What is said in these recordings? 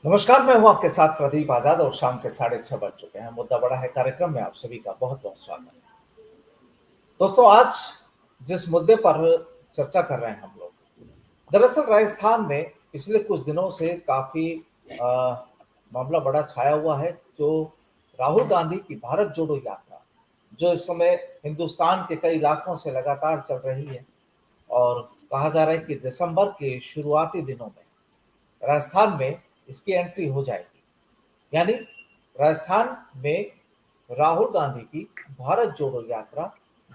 नमस्कार, मैं हूं आपके साथ प्रदीप आजाद और शाम के 6:30 बज चुके हैं। मुद्दा बड़ा है कार्यक्रम में आप सभी का बहुत बहुत स्वागत है। दोस्तों, आज जिस मुद्दे पर चर्चा कर रहे हैं हम लोग, दरअसल राजस्थान में पिछले कुछ दिनों से काफी अ, मामला बड़ा छाया हुआ है। जो राहुल गांधी की भारत जोड़ो यात्रा, जो इस समय हिंदुस्तान के कई इलाकों से लगातार चल रही है, और कहा जा रहा है कि दिसंबर के शुरुआती दिनों में राजस्थान में इसकी एंट्री हो जाएगी। यानी राजस्थान में राहुल गांधी की भारत जोड़ो यात्रा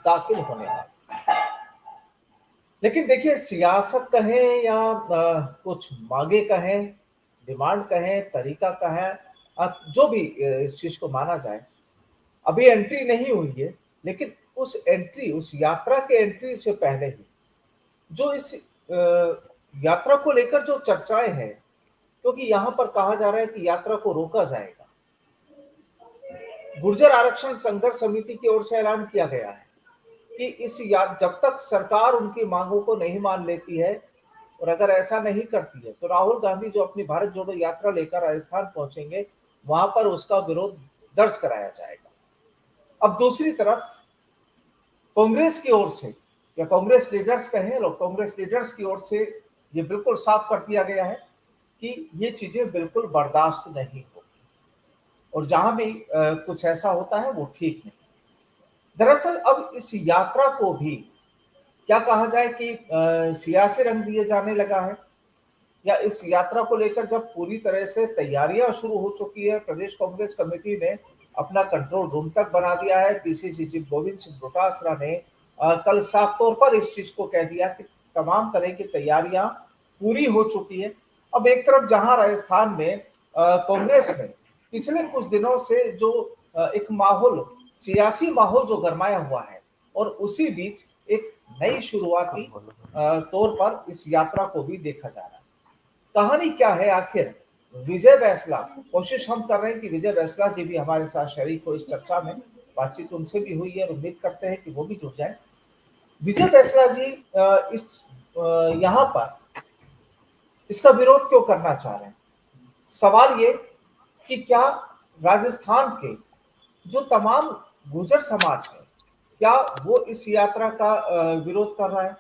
दाखिल होने वाली। लेकिन देखिए, सियासत कहें या कुछ मांगे कहें, डिमांड कहें, तरीका कहें, जो भी इस चीज को माना जाए, अभी एंट्री नहीं हुई है। लेकिन उस यात्रा के एंट्री से पहले ही जो इस यात्रा को लेकर जो चर्चाएं हैं, क्योंकि यहाँ पर कहा जा रहा है कि यात्रा को रोका जाएगा। गुर्जर आरक्षण संघर्ष समिति की ओर से ऐलान किया गया है कि जब तक सरकार उनकी मांगों को नहीं मान लेती है, और अगर ऐसा नहीं करती है, तो राहुल गांधी जो अपनी भारत जोड़ो यात्रा लेकर राजस्थान पहुंचेंगे, वहां पर उसका विरोध दर्ज कराया जाएगा। अब दूसरी तरफ कांग्रेस की ओर से, या कांग्रेस लीडर्स कहें, और कांग्रेस लीडर्स की ओर से ये बिल्कुल साफ कर दिया गया है कि ये चीजें बिल्कुल बर्दाश्त नहीं होगी, और जहां भी कुछ ऐसा होता है वो ठीक नहीं। दरअसल अब इस यात्रा को भी क्या कहा जाए कि सियासी रंग दिए जाने लगा है, या इस यात्रा को लेकर जब पूरी तरह से तैयारियां शुरू हो चुकी है, प्रदेश कांग्रेस कमेटी ने अपना कंट्रोल रूम तक बना दिया है। पीसीसी चीफ गोविंद सिंह डोटासरा ने कल साफ तौर पर इस चीज को कह दिया कि तमाम तरह की तैयारियां पूरी हो चुकी है। अब एक तरफ जहां राजस्थान में कांग्रेस में पिछले कुछ दिनों से जो एक माहौल, सियासी माहौल जो गरमाया हुआ है, और उसी बीच एक नई शुरुआती तौर पर इस यात्रा को भी देखा जा रहा है। कहानी क्या है आखिर? विजय बैंसला, कोशिश हम कर रहे हैं कि विजय बैंसला जी भी हमारे साथ शरीक हो इस चर्चा में। बातचीत उनसे भी हुई है और उम्मीद करते हैं कि वो भी जुड़ जाए। विजय बैंसला जी, इस यहाँ पर इसका विरोध क्यों करना चाह रहे हैं? सवाल ये कि क्या राजस्थान के जो तमाम गुर्जर समाज है, क्या वो इस यात्रा का विरोध कर रहा है?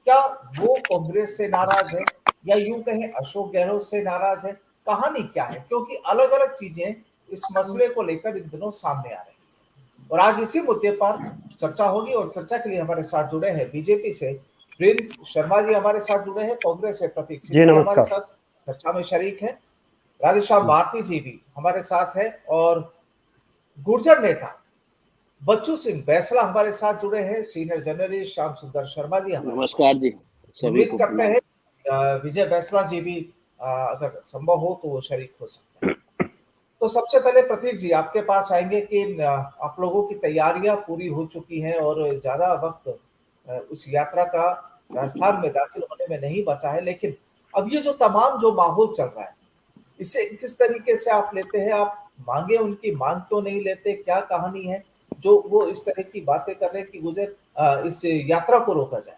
क्या वो कांग्रेस से नाराज है, या यूं कहें अशोक गहलोत से नाराज है? कहानी क्या है? क्योंकि अलग अलग चीजें इस मसले को लेकर इन दिनों सामने आ रही है, और आज इसी मुद्दे पर चर्चा होगी। और चर्चा के लिए हमारे साथ जुड़े हैं बीजेपी से प्रेम शर्मा जी, हमारे साथ जुड़े हैं। कांग्रेस से प्रतीक जी सिंह जी हमारे नमस्कार। साथ चर्चा में शरीक है। राधेश्याम भारती जी भी हमारे साथ है, और गुर्जर नेता बच्चू सिंह बैंसला हमारे साथ जुड़े हैं। सीनियर जर्नलिस्ट श्याम सुंदर शर्मा जी हमारे साथ। नमस्कार जी, सभी उम्मीद को करते प्रणाम। हैं विजय बैंसला जी भी अगर संभव हो तो वो शरीक हो सकते हैं। तो सबसे पहले प्रतीक जी आपके पास आएंगे कि आप लोगों की तैयारियां पूरी हो चुकी हैं, और ज्यादा वक्त उस यात्रा का राजस्थान में दाखिल होने में नहीं बचा है। लेकिन अब ये जो तमाम जो माहौल चल रहा है, इसे किस तरीके से आप लेते हैं? आप मांगे, उनकी मांग क्यों नहीं लेते? क्या कहानी है जो वो इस तरह की बातें कर रहे हैं कि गुजर इस यात्रा को रोका जाए?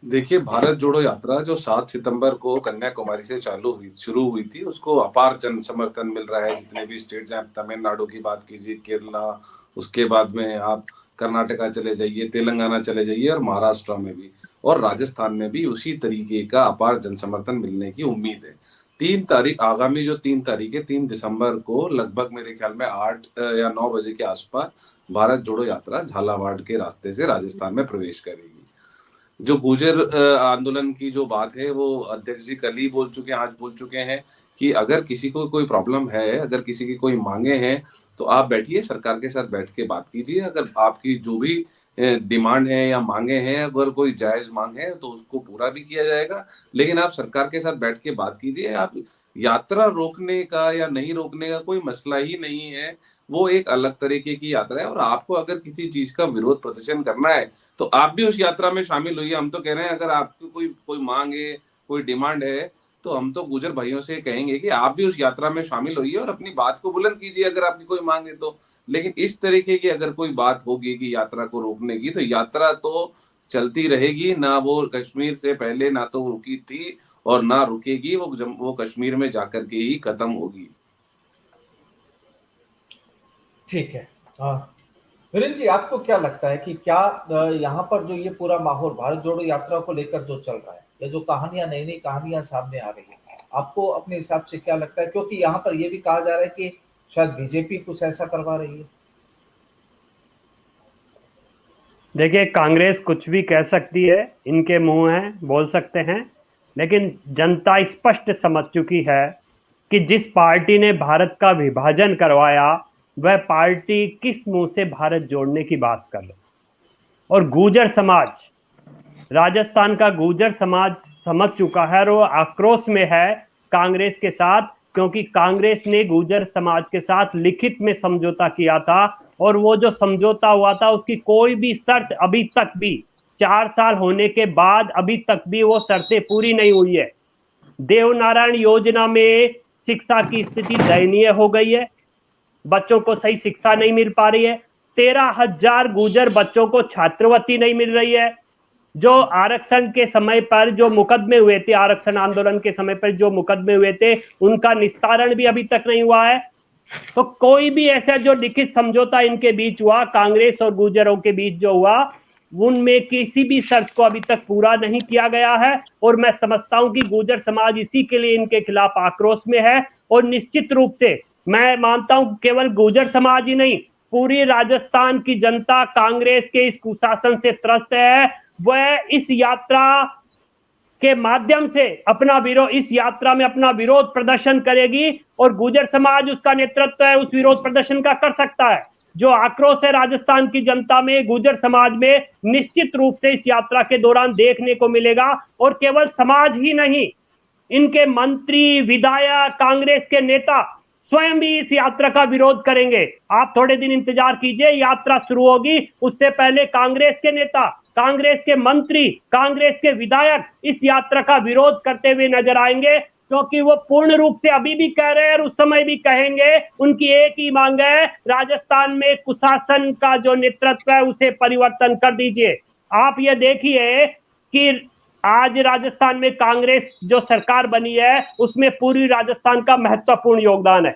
देखिए, भारत जोड़ो यात्रा जो 7 सितंबर को कन्याकुमारी से शुरू हुई थी, उसको अपार जन समर्थन मिल रहा है। जितने भी स्टेट्स हैं, तमिलनाडु की बात कीजिए, केरला, उसके बाद में आप कर्नाटका चले जाइए, तेलंगाना चले जाइए, और महाराष्ट्र में भी और राजस्थान में भी उसी तरीके का अपार जन समर्थन मिलने की उम्मीद है। 3 तारीख, आगामी जो 3 तारीख है, 3 दिसंबर को लगभग मेरे ख्याल में 8 या 9 बजे के आसपास भारत जोड़ो यात्रा झालावाड़ के रास्ते से राजस्थान में प्रवेश करेगी। जो गुर्जर आंदोलन की जो बात है, वो अध्यक्ष जी कल ही बोल चुके हैं, आज बोल चुके हैं कि अगर किसी को कोई प्रॉब्लम है, अगर किसी की कोई मांगे हैं, तो आप बैठिए, सरकार के साथ बैठ के बात कीजिए। अगर आपकी जो भी डिमांड है या मांगे हैं, अगर कोई जायज मांग है तो उसको पूरा भी किया जाएगा। लेकिन आप सरकार के साथ बैठ के बात कीजिए। आप यात्रा रोकने का या नहीं रोकने का कोई मसला ही नहीं है। वो एक अलग तरीके की यात्रा है, और आपको अगर किसी चीज का विरोध प्रदर्शन करना है तो आप भी उस यात्रा में शामिल होइए। हम तो कह रहे हैं, अगर आपकी कोई कोई मांग है, कोई डिमांड है, तो हम तो गुर्जर भाइयों से कहेंगे कि आप भी उस यात्रा में शामिल होइए और अपनी बात को बुलंद कीजिए, अगर आपकी कोई मांग है तो। लेकिन इस तरीके की अगर कोई बात होगी कि यात्रा को रोकने की, तो यात्रा तो चलती रहेगी। ना वो कश्मीर से पहले ना तो रुकी थी, और ना रुकेगी, वो कश्मीर में जाकर के ही खत्म होगी। ठीक है। वीरेंद्र जी, आपको क्या लगता है कि क्या यहाँ पर जो ये पूरा माहौल भारत जोड़ो यात्रा को लेकर जो चल रहा है, या जो कहानियां, नई नई कहानियां सामने आ रही है, आपको अपने हिसाब से क्या लगता है? क्योंकि यहाँ पर ये भी कहा जा रहा है कि शायद बीजेपी कुछ ऐसा करवा रही है। देखिए, कांग्रेस कुछ भी कह सकती है, इनके मुंह हैं, बोल सकते हैं, लेकिन जनता स्पष्ट समझ चुकी है कि जिस पार्टी ने भारत का विभाजन करवाया वह पार्टी किस मुंह से भारत जोड़ने की बात कर रही। और गुर्जर समाज, राजस्थान का गुर्जर समाज समझ चुका है और वो आक्रोश में है कांग्रेस के साथ, क्योंकि कांग्रेस ने गुर्जर समाज के साथ लिखित में समझौता किया था और वो जो समझौता हुआ था उसकी कोई भी शर्त अभी तक भी 4 साल होने के बाद अभी तक भी वो शर्तें पूरी नहीं हुई है। देवनारायण योजना में शिक्षा की स्थिति दयनीय हो गई है, बच्चों को सही शिक्षा नहीं मिल पा रही है। 13,000 गुर्जर बच्चों को छात्रवृत्ति नहीं मिल रही है। जो आरक्षण के समय पर जो मुकदमे हुए थे, आरक्षण आंदोलन के समय पर जो मुकदमे हुए थे, उनका निस्तारण भी अभी तक नहीं हुआ है। तो कोई भी ऐसा जो लिखित समझौता इनके बीच हुआ, कांग्रेस और गुर्जरों के बीच जो हुआ, उनमें किसी भी शर्त को अभी तक पूरा नहीं किया गया है। और मैं समझता हूं कि गुर्जर समाज इसी के लिए इनके खिलाफ आक्रोश में है। और निश्चित रूप से मैं मानता हूं केवल गुर्जर समाज ही नहीं, पूरी राजस्थान की जनता कांग्रेस के इस कुशासन से त्रस्त है। वह इस यात्रा के माध्यम से अपना विरोध, इस यात्रा में अपना विरोध प्रदर्शन करेगी और गुर्जर समाज उसका नेतृत्व है, उस विरोध प्रदर्शन का कर सकता है। जो आक्रोश है राजस्थान की जनता में, गुर्जर समाज में, निश्चित रूप से इस यात्रा के दौरान देखने को मिलेगा। और केवल समाज ही नहीं, इनके मंत्री, विधायक, कांग्रेस के नेता स्वयं भी इस यात्रा का विरोध करेंगे। आप थोड़े दिन इंतजार कीजिए, यात्रा शुरू होगी, उससे पहले कांग्रेस के नेता, कांग्रेस के मंत्री, कांग्रेस के विधायक इस यात्रा का विरोध करते हुए नजर आएंगे, क्योंकि वो पूर्ण रूप से अभी भी कह रहे हैं और उस समय भी कहेंगे, उनकी एक ही मांग है, राजस्थान में कुशासन का जो नेतृत्व है उसे परिवर्तन कर दीजिए। आप ये देखिए कि आज राजस्थान में कांग्रेस जो सरकार बनी है उसमें पूर्वी राजस्थान का महत्वपूर्ण योगदान है,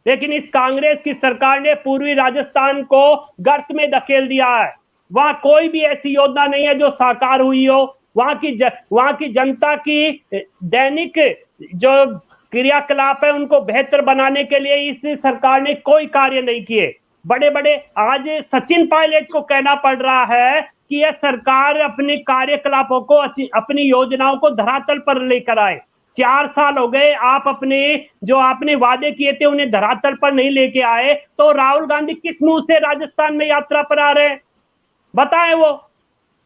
लेकिन इस कांग्रेस की सरकार ने पूर्वी राजस्थान को गर्त में धकेल दिया है। वहां कोई भी ऐसी योजना नहीं है जो साकार हुई हो। वहां की जनता की दैनिक जो क्रियाकलाप है उनको बेहतर बनाने के लिए इस सरकार ने कोई कार्य नहीं किए। बड़े बड़े आज सचिन पायलट को कहना पड़ रहा है कि यह सरकार अपने कार्यकलापों को, अपनी योजनाओं को धरातल पर लेकर आए। 4 साल हो गए, आप अपने जो आपने वादे किए थे उन्हें धरातल पर नहीं लेके आए, तो राहुल गांधी किस मुंह से राजस्थान में यात्रा पर आ रहे हैं, बताएं वो।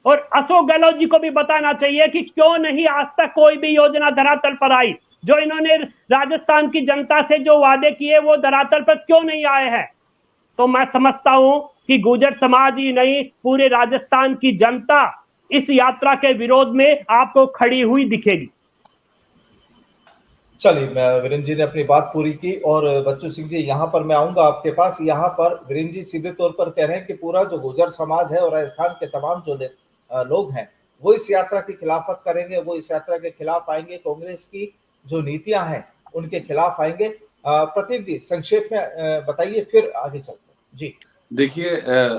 और अशोक गहलोत जी को भी बताना चाहिए कि क्यों नहीं आज तक कोई भी योजना धरातल पर आई। जो इन्होंने राजस्थान की जनता से जो वादे किए वो धरातल पर क्यों नहीं आए हैं। तो मैं समझता हूं कि गुर्जर समाज ही नहीं, पूरे राजस्थान की जनता इस यात्रा के विरोध में आपको खड़ी हुई दिखेगी। चलिए, वीरेंद्र जी ने अपनी बात पूरी की और बच्चू सिंह जी, यहाँ पर मैं आऊंगा आपके पास। यहाँ पर वीरेंद्र जी सीधे तौर पर कह रहे हैं कि पूरा जो गुर्जर समाज है और राजस्थान के तमाम जो लोग हैं वो इस यात्रा की खिलाफत करेंगे, वो इस यात्रा के खिलाफ आएंगे, कांग्रेस की जो नीतियां हैं उनके खिलाफ आएंगे। प्रतीक जी, संक्षेप में बताइए, फिर आगे चलते हैं जी। देखिए,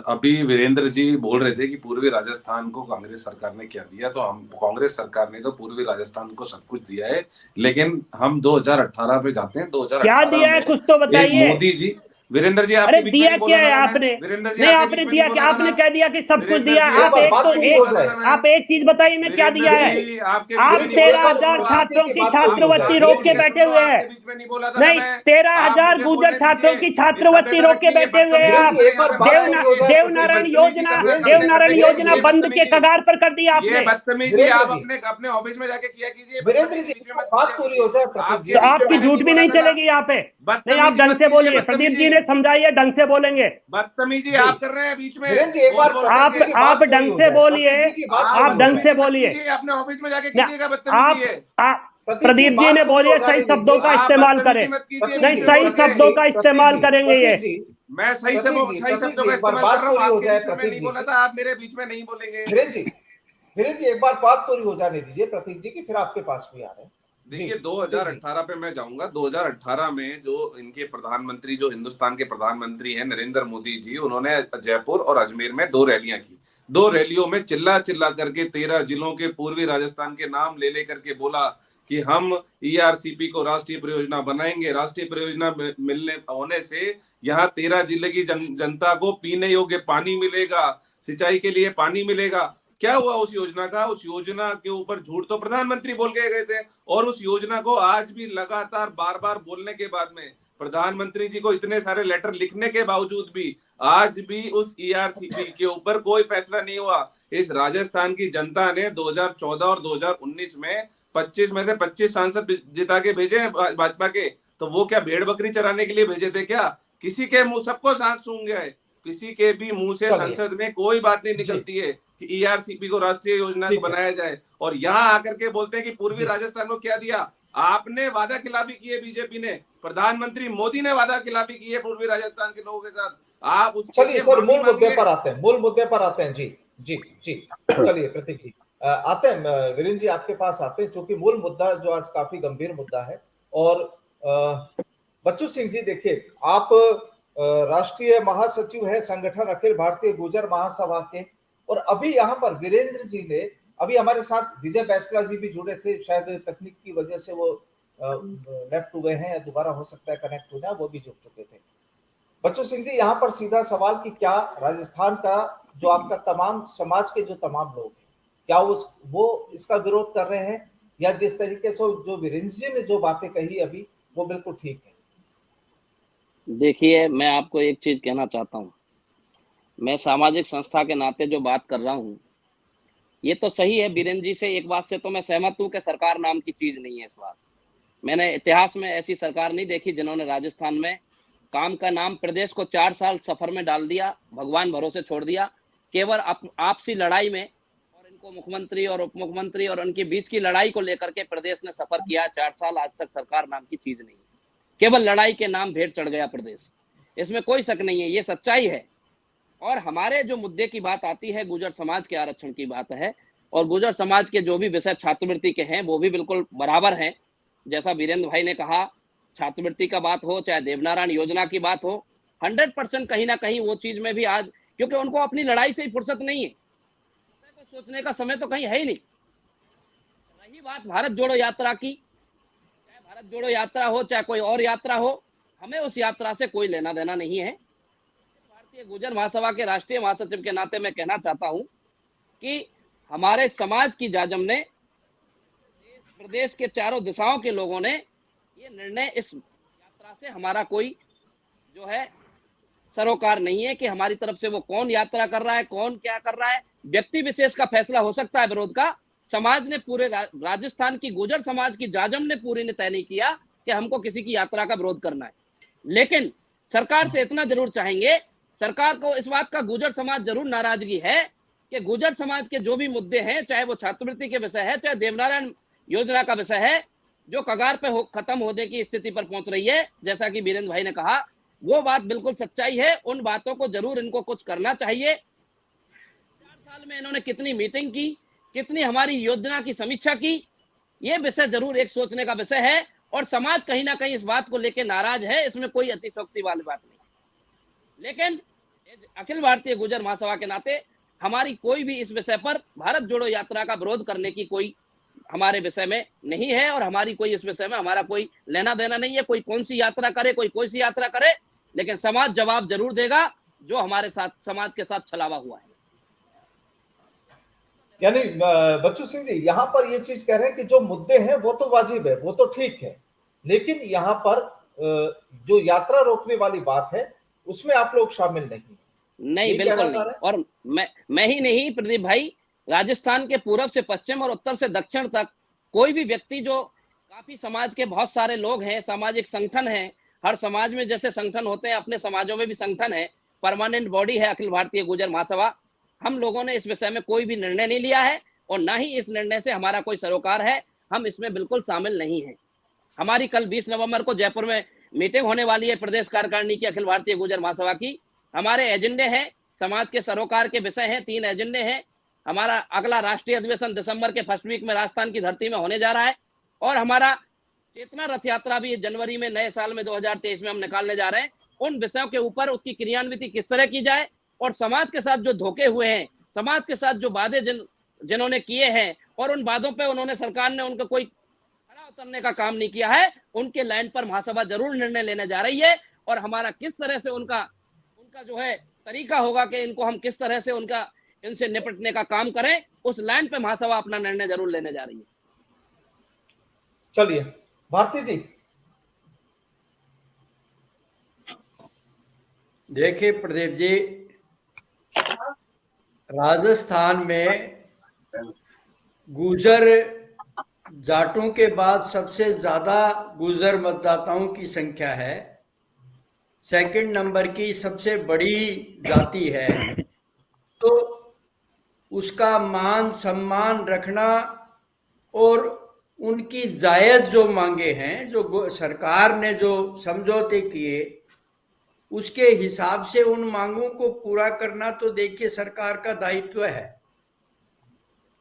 अभी वीरेंद्र जी बोल रहे थे कि पूर्वी राजस्थान को कांग्रेस सरकार ने क्या दिया, तो हम कांग्रेस सरकार ने तो पूर्वी राजस्थान को सब कुछ दिया है। लेकिन हम 2018 पे जाते हैं। 2018 क्या दिया है कुछ तो बताइए। मोदी जी, वीरेंद्र जी अरे दिया क्या है आपने? नहीं, आपने दिया क्या? आपने कह दिया कि सब कुछ दिया। आप एक चीज बताइए ना, क्या दिया है? आप 13,000 छात्रों की छात्रवृत्ति रोक के बैठे हुए हैं। नहीं, 13,000 गुर्जर छात्रों की छात्रवृत्ति रोक के बैठे हुए हैं आप। देवनारायण योजना बंद के कगार पर कर दिया आपने। बदतमीजी आप अपने ऑफिस में जाके किया कीजिए। वीरेंद्र जी, बात पूरी हो जाए। तो आपकी झूठ भी नहीं चलेगी यहाँ पे। नहीं, आप ढंग से बोलिए। प्रदीप जी ने समझाइए, ढंग से बोलेंगे। बदतमीजी आप कर रहे हैं बीच में। आप ढंग से बोलिए, आप ढंग से बोलिए। अपने ऑफिस में जाके कीजिएगा बदतमीजी। प्रदीप जी ने बोलिए, सही शब्दों का इस्तेमाल करें। नहीं, सही शब्दों का इस्तेमाल करेंगे ये। मैं सही शब्दों का इस्तेमाल कर रहा हूँ। आपके नहीं बोला था, आप मेरे बीच में नहीं बोलेंगे। वीरेंद्र जी, एक बार बात पूरी हो जाने दीजिए प्रतीक जी की, फिर आपके पास भी आ रहे हैं। जी, देखिए जी, 2018 पे मैं जाऊंगा। 2018 में जो इनके प्रधानमंत्री, जो हिंदुस्तान के प्रधानमंत्री हैं नरेंद्र मोदी जी, उन्होंने जयपुर और अजमेर में 2 रैलियां की। 2 रैलियों में चिल्ला चिल्ला करके 13 जिलों के पूर्वी राजस्थान के नाम ले लेकर के बोला कि हम ईआरसीपी को राष्ट्रीय परियोजना बनाएंगे। राष्ट्रीय परियोजना मिलने होने से यहाँ 13 जिले की जनता को पीने योग्य पानी मिलेगा, सिंचाई के लिए पानी मिलेगा। क्या हुआ उस योजना का? उस योजना के ऊपर झूठ तो प्रधानमंत्री बोल के गए थे, और उस योजना को आज भी लगातार बार बार बोलने के बाद में, प्रधानमंत्री जी को इतने सारे लेटर लिखने के बावजूद भी आज भी उस ईआरसीपी के ऊपर कोई फैसला नहीं हुआ। इस राजस्थान की जनता ने 2014 और 2019 में 25 में से 25 सांसद जिता के भेजे हैं भाजपा के। तो वो क्या भेड़ बकरी चराने के लिए भेजे थे क्या? किसी के मुंह, सबको सांस सूंघ गया है, किसी के भी मुंह से चलिए, संसद में कोई बात नहीं जी, निकलती है कि ईआरसीपी को राष्ट्रीय योजना को ठीक है, बनाया जाए, और यहाँ आकर के बोलते हैं कि पूर्वी जी। राजस्थान को क्या दिया। आपने वादा खिलाफी की है, बीजेपी ने, प्रधानमंत्री मोदी ने वादा खिलाफी की है पूर्वी राजस्थान के लोगों के साथ। आप उसके चलिए लिए सर, माफी मूल मुद्दे मांगिए। पर आते हैं, मूल मुद्दे पर आते हैं। जी, जी, जी। चलिए प्रतीक जी, आते हैं, वीरेंद्र जी आपके पास आते हैं, क्योंकि मूल मुद्दा जो आज काफी गंभीर मुद्दा है। और बच्चू सिंह जी, देखिए, आप राष्ट्रीय महासचिव है संगठन अखिल भारतीय गुर्जर महासभा के, और अभी यहाँ पर वीरेंद्र जी ने, अभी हमारे साथ विजय बैसला जी भी जुड़े थे, शायद तकनीक की वजह से वो लेफ्ट हुए हैं, या दोबारा हो सकता है कनेक्ट हो जाए, वो भी जुड़ चुके थे। बच्चू सिंह जी, यहाँ पर सीधा सवाल कि क्या राजस्थान का जो आपका तमाम समाज के जो तमाम लोग हैं, क्या वो इसका विरोध कर रहे हैं, या जिस तरीके से जो वीरेंद्र जी ने जो बातें कही अभी, वो बिल्कुल ठीक है? देखिए, मैं आपको एक चीज कहना चाहता हूँ। मैं सामाजिक संस्था के नाते जो बात कर रहा हूँ, ये तो सही है। बीरेन्द्र जी से एक बात से तो मैं सहमत हूँ कि सरकार नाम की चीज नहीं है इस बार। मैंने इतिहास में ऐसी सरकार नहीं देखी जिन्होंने राजस्थान में काम का नाम, प्रदेश को 4 साल सफर में डाल दिया, भगवान भरोसे छोड़ दिया। केवल आपसी लड़ाई में, और इनको मुख्यमंत्री और उप मुख्यमंत्री और उनके बीच की लड़ाई को लेकर के प्रदेश ने सफर किया 4 साल। आज तक सरकार नाम की चीज नहीं है, केवल लड़ाई के नाम भेंट चढ़ गया प्रदेश। इसमें कोई शक नहीं है, ये सच्चाई है। और हमारे जो मुद्दे की बात आती है, गुर्जर समाज के आरक्षण की बात है, और गुर्जर समाज के जो भी विषय छात्रवृत्ति के हैं वो भी बिल्कुल बराबर हैं। जैसा वीरेंद्र भाई ने कहा, छात्रवृत्ति का बात हो चाहे देवनारायण योजना की बात हो, 100% कहीं ना कहीं वो चीज में भी आज, क्योंकि उनको अपनी लड़ाई से ही फुर्सत नहीं है, तो सोचने का समय तो कहीं है ही नहीं। रही बात भारत जोड़ो यात्रा की, चाहे भारत जोड़ो यात्रा हो चाहे कोई और यात्रा हो, हमें उस यात्रा से कोई लेना देना नहीं है। भारतीय गुर्जर महासभा के राष्ट्रीय महासचिव के नाते मैं कहना चाहता हूं कि हमारे समाज की जाजम ने, प्रदेश के चारों दिशाओं के लोगों ने ये निर्णय, इस यात्रा से हमारा कोई जो है सरोकार नहीं है कि हमारी तरफ से वो कौन यात्रा कर रहा है, कौन क्या कर रहा है। व्यक्ति विशेष का फैसला हो सकता है विरोध का, समाज ने, पूरे राजस्थान की गुर्जर समाज की जाजम ने पूरी ने तय नहीं किया कि हमको किसी की यात्रा का विरोध करना है। लेकिन सरकार से इतना जरूर चाहेंगे, सरकार को इस बात का गुर्जर समाज जरूर नाराजगी है कि गुर्जर समाज के जो भी मुद्दे हैं, चाहे वो छात्रवृत्ति के विषय है, चाहे देवनारायण योजना का विषय है, जो कगार पे खत्म होने की स्थिति पर पहुंच रही है, जैसा कि वीरेंद्र भाई ने कहा, वो बात बिल्कुल सच्चाई है। उन बातों को जरूर इनको कुछ करना चाहिए। 4 साल में इन्होंने कितनी मीटिंग की, कितनी हमारी योजना की समीक्षा की, ये विषय जरूर एक सोचने का विषय है। और समाज कहीं ना कहीं इस बात को लेकर नाराज है, इसमें कोई अतिशयोक्ति वाली बात नहीं। लेकिन अखिल भारतीय गुर्जर महासभा के नाते हमारी कोई भी इस विषय पर भारत जोड़ो यात्रा का विरोध करने की कोई हमारे विषय में नहीं है, और हमारी कोई इस विषय में हमारा कोई लेना देना नहीं है। कोई कौन सी यात्रा करे, कोई सी यात्रा करे, लेकिन समाज जवाब जरूर देगा जो हमारे साथ, समाज के साथ छलावा हुआ है। यानी बच्चू सिंह जी यहाँ पर ये चीज कह रहे हैं कि जो मुद्दे हैं वो तो वाजिब है, वो तो ठीक है, लेकिन यहाँ पर जो यात्रा रोकने वाली बात है उसमें आप लोग शामिल नहीं, बिल्कुल नहीं। और मैं ही नहीं प्रदीप भाई, राजस्थान के पूरब से पश्चिम और उत्तर से दक्षिण तक कोई भी व्यक्ति, जो काफी समाज के बहुत सारे लोग हैं, सामाजिक संगठन हैं, हर समाज में जैसे संगठन होते हैं, अपने समाजों में भी संगठन है, परमानेंट बॉडी है अखिल भारतीय गुर्जर महासभा। हम लोगों ने इस विषय में कोई भी निर्णय नहीं लिया है, और ना ही इस निर्णय से हमारा कोई सरोकार है। हम इसमें बिल्कुल शामिल नहीं है। हमारी कल 20 नवंबर को जयपुर में मीटिंग होने वाली है प्रदेश कार्यकारिणी की, अखिल भारतीय गुर्जर महासभा की। हमारे एजेंडे हैं, समाज के सरोकार के विषय हैं, 3 एजेंडे हैं। हमारा अगला राष्ट्रीय अधिवेशन दिसंबर के फर्स्ट वीक में राजस्थान की धरती में होने जा रहा है, और हमारा चेतना रथ यात्रा भी जनवरी में नए साल में 2023 में हम निकालने जा रहे हैं। उन विषयों के ऊपर उसकी क्रियान्विति किस तरह की जाए और समाज के साथ जो धोखे हुए हैं, समाज के साथ जो वादे जिन्होंने किए हैं और उन वादों पे उन्होंने सरकार ने उनका कोई खड़ा उतरने का काम नहीं किया है, उनके लाइन पर महासभा जरूर निर्णय लेने जा रही है। और हमारा किस तरह से उनका जो है तरीका होगा कि इनको हम किस तरह से इनसे निपटने का काम करें, उस लाइन पे महासभा अपना निर्णय जरूर लेने जा रही है। चलिए भारती जी। देखिए प्रदीप जी, राजस्थान में गुर्जर जाटों के बाद सबसे ज्यादा गुर्जर मतदाताओं की संख्या है, सेकंड नंबर की सबसे बड़ी जाति है। तो उसका मान सम्मान रखना और उनकी जायज जो मांगे हैं, जो सरकार ने जो समझौते किए, उसके हिसाब से उन मांगों को पूरा करना तो देखिए सरकार का दायित्व है,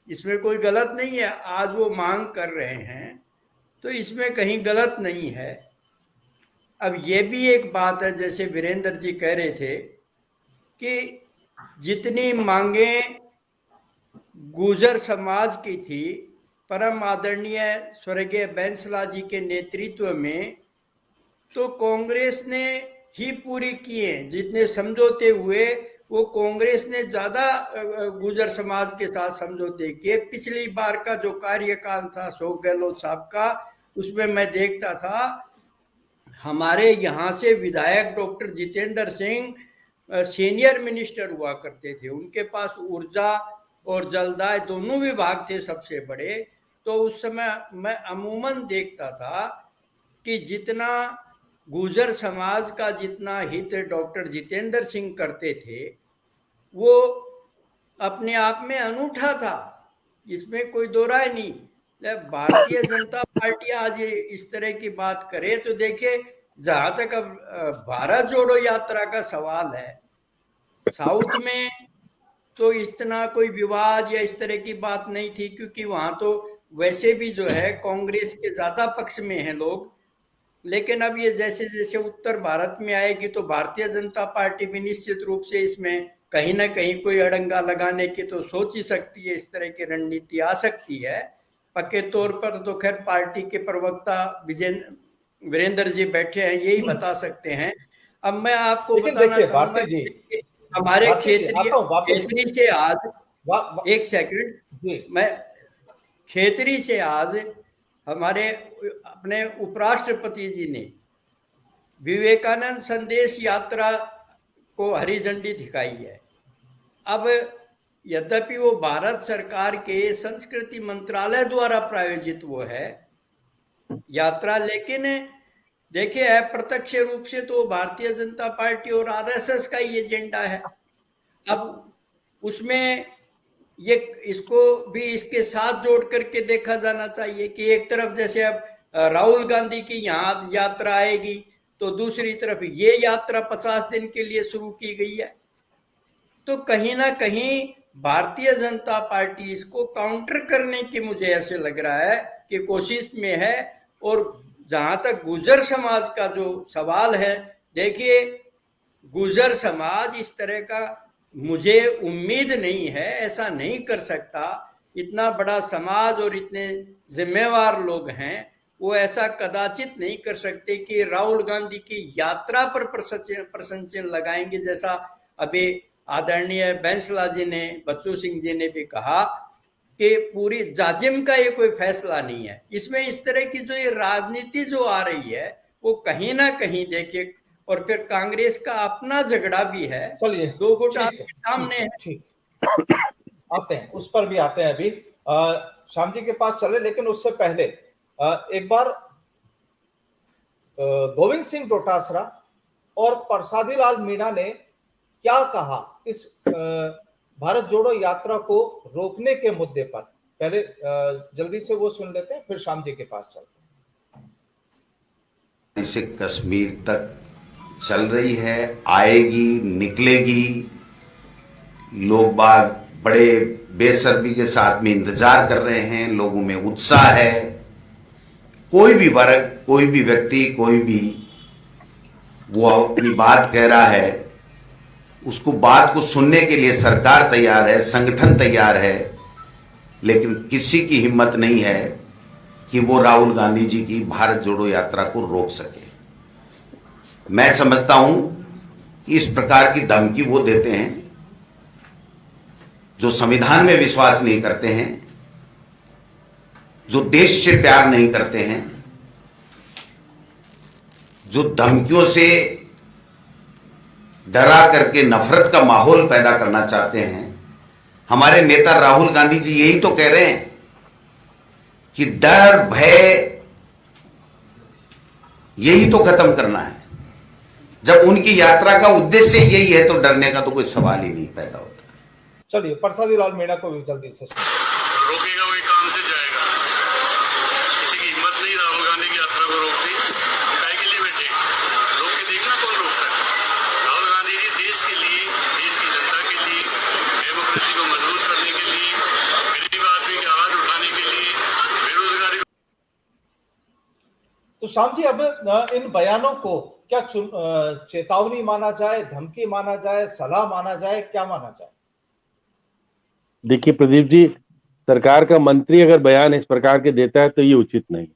इसमें कोई गलत नहीं है। आज वो मांग कर रहे हैं तो इसमें कहीं गलत नहीं है। अब ये भी एक बात है, जैसे वीरेंद्र जी कह रहे थे कि जितनी मांगें गुर्जर समाज की थी, परम आदरणीय स्वर्गीय बैंसला जी के नेतृत्व में, तो कांग्रेस ने ही पूरी किए। जितने समझौते हुए वो कांग्रेस ने ज्यादा गुर्जर समाज के साथ समझौते किए। पिछली बार का जो कार्यकाल था अशोक गहलोत साहब का, उसमें मैं देखता था हमारे यहाँ से विधायक doctor Jitendra Singh senior minister हुआ करते थे, उनके पास ऊर्जा और जलदाय दोनों विभाग थे सबसे बड़े। तो उस समय मैं अमूमन देखता था कि जितना गुर्जर समाज का जितना हित डॉक्टर जितेंद्र सिंह करते थे वो अपने आप में अनूठा था, इसमें कोई दो राय नहीं। भारतीय जनता पार्टी आज इस तरह की बात करे तो देखिए, जहां तक अब भारत जोड़ो यात्रा का सवाल है, साउथ में तो इतना कोई विवाद या इस तरह की बात नहीं थी, क्योंकि वहां तो वैसे भी जो है कांग्रेस के ज्यादा पक्ष में हैं लोग। लेकिन अब ये जैसे जैसे उत्तर भारत में आएगी तो भारतीय जनता पार्टी भी निश्चित रूप से इसमें कहीं ना कहीं कोई अड़ंगा लगाने की तो सोच ही सकती है, इस तरह की रणनीति आ सकती है। पक्के तौर पर तो खैर पार्टी के प्रवक्ता वीरेंद्र जी बैठे हैं, यही बता सकते हैं। अब मैं आपको बताना चाहूंगा कि हमारे खेतरी से आज एक सेकंड, मैं खेतरी से आज हमारे अपने उपराष्ट्रपति जी ने विवेकानंद संदेश यात्रा को हरी झंडी दिखाई है। अब यद्यपि वो भारत सरकार के संस्कृति मंत्रालय द्वारा प्रायोजित वो है यात्रा, लेकिन देखिए अप्रत्यक्ष रूप से तो भारतीय जनता पार्टी और आरएसएस का ही एजेंडा है। अब उसमें ये इसको भी इसके साथ जोड़ करके देखा जाना चाहिए कि एक तरफ जैसे अब राहुल गांधी की यहाँ यात्रा आएगी तो दूसरी तरफ ये यात्रा 50 दिन के लिए शुरू की गई है। तो कहीं ना कहीं भारतीय जनता पार्टी इसको काउंटर करने की मुझे ऐसे लग रहा है कि कोशिश में है। और जहां तक गुर्जर समाज का जो सवाल है, देखिए गुर्जर समाज इस तरह का मुझे उम्मीद नहीं है, ऐसा नहीं कर सकता। इतना बड़ा समाज और इतने जिम्मेवार लोग हैं, वो ऐसा कदाचित नहीं कर सकते कि राहुल गांधी की यात्रा पर प्रशंसा चिन्ह लगाएंगे, जैसा अभी आदरणीय बैंसला जी ने, बच्चू सिंह जी ने भी कहा कि पूरी जाजिम का ये कोई फैसला नहीं है। इसमें इस तरह की जो ये राजनीति जो आ रही है वो कहीं ना कहीं देखिए, और फिर कांग्रेस का अपना झगड़ा भी है, दो गुट आपके सामने है। आते हैं, उस पर भी आते हैं। अभी श्याम जी के पास चले, लेकिन उससे पहले एक बार गोविंद सिंह डोटासरा और प्रसादी लाल मीणा ने क्या कहा इस भारत जोड़ो यात्रा को रोकने के मुद्दे पर, पहले जल्दी से वो सुन लेते हैं, फिर श्याम जी के पास चलते हैं। इसे कश्मीर तक चल रही है, आएगी, निकलेगी। लोग बाग बड़े बेसब्री के साथ में इंतजार कर रहे हैं, लोगों में उत्साह है। कोई भी वर्ग, कोई भी व्यक्ति, कोई भी वो अपनी बात कह रहा है, उसको बात को सुनने के लिए सरकार तैयार है, संगठन तैयार है, लेकिन किसी की हिम्मत नहीं है कि वो राहुल गांधी जी की भारत जोड़ो यात्रा को रोक सके। मैं समझता हूं कि इस प्रकार की धमकी वो देते हैं जो संविधान में विश्वास नहीं करते हैं, जो देश से प्यार नहीं करते हैं, जो धमकियों से डरा करके नफरत का माहौल पैदा करना चाहते हैं। हमारे नेता राहुल गांधी जी यही तो कह रहे हैं कि डर, भय, यही तो खत्म करना है। जब उनकी यात्रा का उद्देश्य यही है तो डरने का तो कोई सवाल ही नहीं पैदा होता। चलिए प्रसादी लाल मीणा को भी जल्दी से रोकेगा वही काम से जाएगा। किसी की हिम्मत नहीं राहुल गांधी की यात्रा को रोकती। हम काहे के लिए बैठे? रोक के देखना कौन रोकता है। राहुल गांधी जी देश के लिए, देश की जनता के लिए, डेमोक्रेसी को मजबूत करने के लिए, गरीब आदमी की आवाज उठाने के लिए, बेरोजगारी। तो श्याम जी, अब इन बयानों को क्या चेतावनी माना जाए, धमकी माना जाए, सलाह माना जाए, क्या माना जाए? देखिए प्रदीप जी, सरकार का मंत्री अगर बयान इस प्रकार के देता है तो ये उचित नहीं।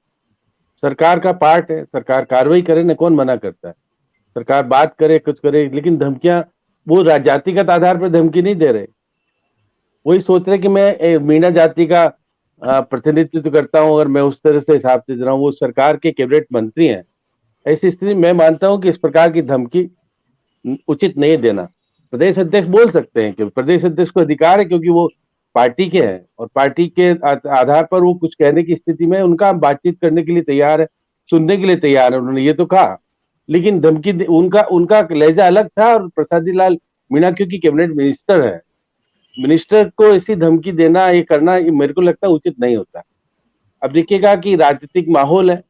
सरकार का पार्ट है, सरकार कार्रवाई करे ना, कौन मना करता है। सरकार बात करे, कुछ करे, लेकिन धमकियां, वो जातिगत आधार पर धमकी नहीं दे रहे। वही सोच रहे कि मैं मीणा जाति का प्रतिनिधित्व करता हूं, अगर मैं उस तरह से हिसाब से दे रहा हूं। वो सरकार के कैबिनेट मंत्री हैं। ऐसी स्थिति मैं मानता हूं कि इस प्रकार की धमकी उचित नहीं देना। प्रदेश अध्यक्ष बोल सकते हैं, कि प्रदेश अध्यक्ष को अधिकार है, क्योंकि वो पार्टी के हैं और पार्टी के आधार पर वो कुछ कहने की स्थिति में उनका बातचीत करने के लिए तैयार है, सुनने के लिए तैयार है। उन्होंने ये तो कहा, लेकिन धमकी उनका लहजा अलग था। और प्रसादी लाल मीणा क्योंकि कैबिनेट मिनिस्टर है, मिनिस्टर को ऐसी धमकी देना, ये करना, ये मेरे को लगता है उचित नहीं होता। अब देखिएगा कि राजनीतिक माहौल है,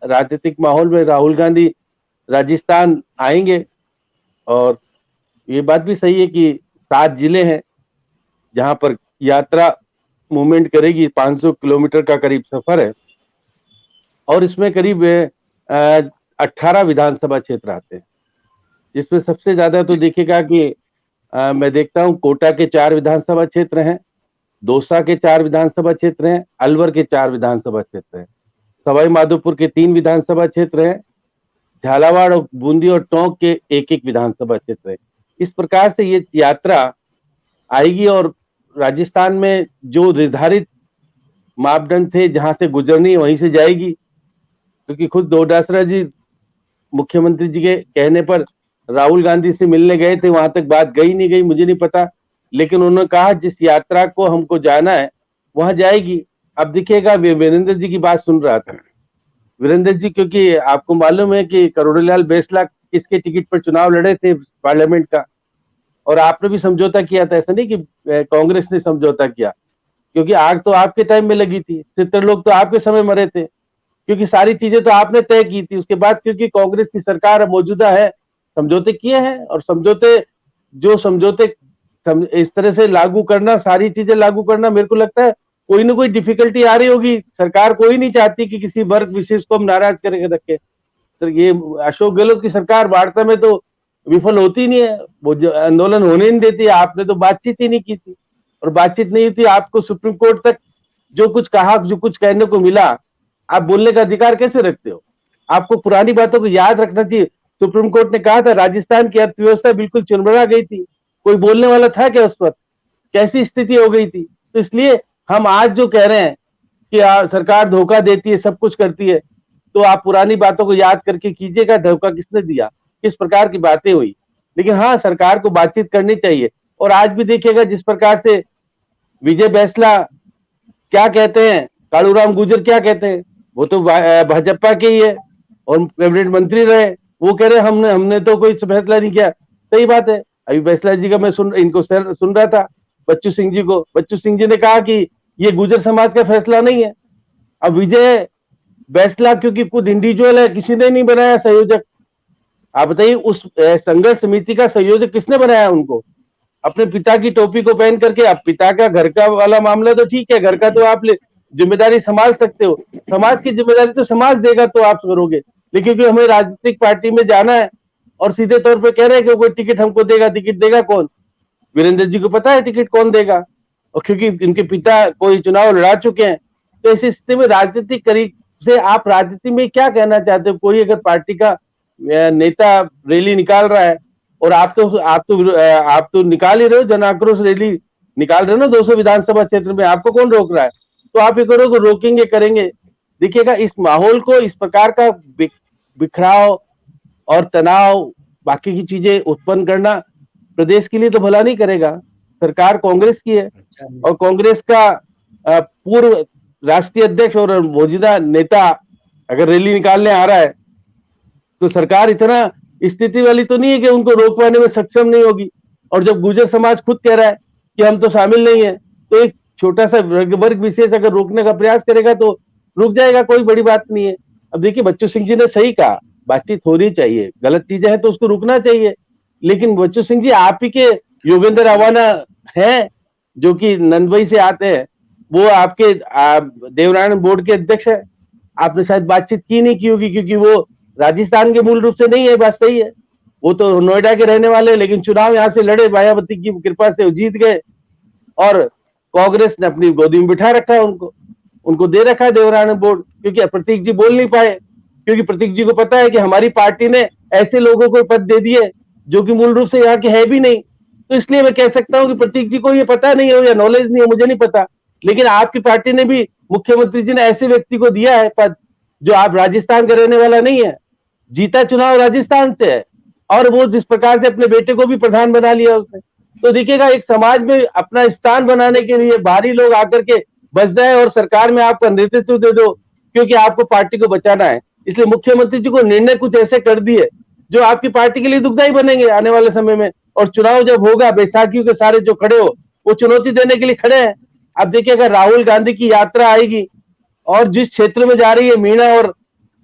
राजनीतिक माहौल में राहुल गांधी राजस्थान आएंगे, और ये बात भी सही है कि 7 जिले हैं जहां पर यात्रा मूवमेंट करेगी। 500 किलोमीटर का करीब सफर है, और इसमें करीब 18 विधानसभा क्षेत्र आते हैं, जिसमें सबसे ज्यादा तो देखिएगा कि मैं देखता हूं कोटा के 4 विधानसभा क्षेत्र हैं, दौसा के 4 विधानसभा क्षेत्र हैं, अलवर के 4 विधानसभा क्षेत्र हैं, सवाई माधोपुर के 3 विधानसभा क्षेत्र हैं, झालावाड़ और बूंदी और टोंक के 1-1 विधानसभा क्षेत्र है। इस प्रकार से ये यात्रा आएगी, और राजस्थान में जो निर्धारित मापदंड थे, जहां से गुजरनी वहीं से जाएगी। क्योंकि खुद डोटासरा जी मुख्यमंत्री जी के कहने पर राहुल गांधी से मिलने गए थे, वहां तक बात गई नहीं गई मुझे नहीं पता, लेकिन उन्होंने कहा जिस यात्रा को हमको जाना है वहां जाएगी। अब देखिएगा, वीरेंद्र जी की बात सुन रहा था, वीरेंद्र जी, क्योंकि आपको मालूम है कि करोड़ीलाल बैसला किसके टिकट पर चुनाव लड़े थे पार्लियामेंट का, और आपने भी समझौता किया था। ऐसा नहीं कि कांग्रेस ने समझौता किया, क्योंकि आग तो आपके टाइम में लगी थी, 70 लोग तो आपके समय मरे थे, क्योंकि सारी चीजें तो आपने तय की थी। उसके बाद क्योंकि कांग्रेस की सरकार मौजूदा है, समझौते किए हैं, और समझौते इस तरह से लागू करना, सारी चीजें लागू करना, मेरे को लगता है कोई ना कोई डिफिकल्टी आ रही होगी। सरकार कोई नहीं चाहती कि किसी वर्ग विशेष को हम नाराज करके रखें। तो ये अशोक गहलोत की सरकार वार्ता में तो विफल होती नहीं है, वो जो आंदोलन होने नहीं देती। आपने तो बातचीत ही नहीं की थी, और बातचीत नहीं थी, आपको सुप्रीम कोर्ट तक जो कुछ कहा, जो कुछ कहने को मिला, आप बोलने का अधिकार कैसे रखते हो? आपको पुरानी बातों को याद रखना चाहिए। सुप्रीम कोर्ट ने कहा था राजस्थान की अर्थव्यवस्था बिल्कुल चुनमुरा गई थी, कोई बोलने वाला था क्या उस वक्त? कैसी स्थिति हो गई थी? तो इसलिए हम आज जो कह रहे हैं कि सरकार धोखा देती है, सब कुछ करती है, तो आप पुरानी बातों को याद करके कीजिएगा, धोखा किसने दिया, किस प्रकार की बातें हुई। लेकिन हाँ, सरकार को बातचीत करनी चाहिए। और आज भी देखिएगा जिस प्रकार से विजय बैसला क्या कहते हैं, कालूराम गुर्जर क्या कहते हैं, वो तो भाजपा के ही है और कैबिनेट मंत्री रहे, वो कह रहे हमने तो कोई फैसला नहीं किया। सही बात है। अभी बैसला जी का मैं सुन रहा था, बच्चू सिंह जी को, बच्चू सिंह जी ने कहा कि ये गुर्जर समाज का फैसला नहीं है। अब विजय बैसला क्योंकि खुद इंडिविजुअल है, किसी ने नहीं बनाया संयोजक। आप बताइए, उस संघर्ष समिति का संयोजक किसने बनाया उनको? अपने पिता की टोपी को पहन करके। अब पिता का घर का वाला मामला तो ठीक है, घर का तो आप जिम्मेदारी संभाल सकते हो। समाज की जिम्मेदारी तो समाज देगा तो आप करोगे, लेकिन क्योंकि हमें राजनीतिक पार्टी में जाना है और सीधे तौर पे कह रहे हैं कि कोई टिकट हमको देगा, टिकट देगा कौन? वीरेंद्र जी को पता है टिकट कौन देगा, और क्योंकि इनके पिता कोई चुनाव लड़ा चुके हैं। तो ऐसी स्थिति में राजनीतिक से आप राजनीति में क्या कहना चाहते हो? कोई अगर पार्टी का नेता रैली निकाल रहा है और आप तो निकाल ही रहे हो, जन आक्रोश रैली निकाल रहे हो ना 200 विधानसभा क्षेत्र में, आपको कौन रोक रहा है? तो आप ये करोगे, रोकेंगे, करेंगे। देखिएगा इस माहौल को, इस प्रकार का बिखराव और तनाव, बाकी की चीजें उत्पन्न करना प्रदेश के लिए तो भला नहीं करेगा। सरकार कांग्रेस की है और कांग्रेस का पूर्व राष्ट्रीय अध्यक्ष और मौजूदा नेता अगर रैली निकालने आ रहा है तो सरकार इतना स्थिति वाली तो नहीं है कि उनको रोक पाने में सक्षम नहीं होगी। और जब गुर्जर समाज खुद कह रहा है कि हम तो शामिल नहीं है, तो एक छोटा सा वर्ग विशेष अगर रोकने का प्रयास करेगा तो रुक जाएगा, कोई बड़ी बात नहीं है। अब देखिए बच्चू सिंह जी ने सही कहा, बातचीत होनी चाहिए, गलत चीजें हैं तो उसको रुकना चाहिए। लेकिन बच्चू सिंह जी आप ही के योगेंद्र अवाना हैं जो कि नंदवाई से आते हैं, वो आपके देवनारायण बोर्ड के अध्यक्ष है। आपने शायद बातचीत की नहीं की होगी क्योंकि वो राजस्थान के मूल रूप से नहीं है, बात सही है। वो तो नोएडा के रहने वाले, लेकिन चुनाव यहाँ से लड़े, मायावती की कृपा से वो जीत गए और कांग्रेस ने अपनी गोदी में बिठा रखा है उनको दे रखा है देवनारायण बोर्ड, क्योंकि प्रतीक जी बोल नहीं पाए, क्योंकि प्रतीक जी को पता है कि हमारी पार्टी ने ऐसे लोगों को पद दे दिए जो कि मूल रूप से यहाँ के है भी नहीं। तो इसलिए मैं कह सकता हूँ कि प्रतीक जी को ये पता नहीं हो या नॉलेज नहीं हो, मुझे नहीं पता, लेकिन आपकी पार्टी ने भी, मुख्यमंत्री जी ने ऐसे व्यक्ति को दिया है पद जो आप राजस्थान का रहने वाला नहीं है, जीता चुनाव राजस्थान से है, और वो जिस प्रकार से अपने बेटे को भी प्रधान बना लिया उसने। तो देखिएगा एक समाज में अपना स्थान बनाने के लिए बाहरी लोग आकर के बस जाए और सरकार में आपका नेतृत्व दे दो क्योंकि आपको पार्टी को बचाना है। इसलिए मुख्यमंत्री जी को निर्णय कुछ ऐसे कर दिए जो आपकी पार्टी के लिए दुखदायी बनेंगे आने वाले समय में। और चुनाव जब होगा, बैसाखियों के सारे जो खड़े हो वो चुनौती देने के लिए खड़े हैं। अब देखिए अगर राहुल गांधी की यात्रा आएगी और जिस क्षेत्र में जा रही है, मीणा और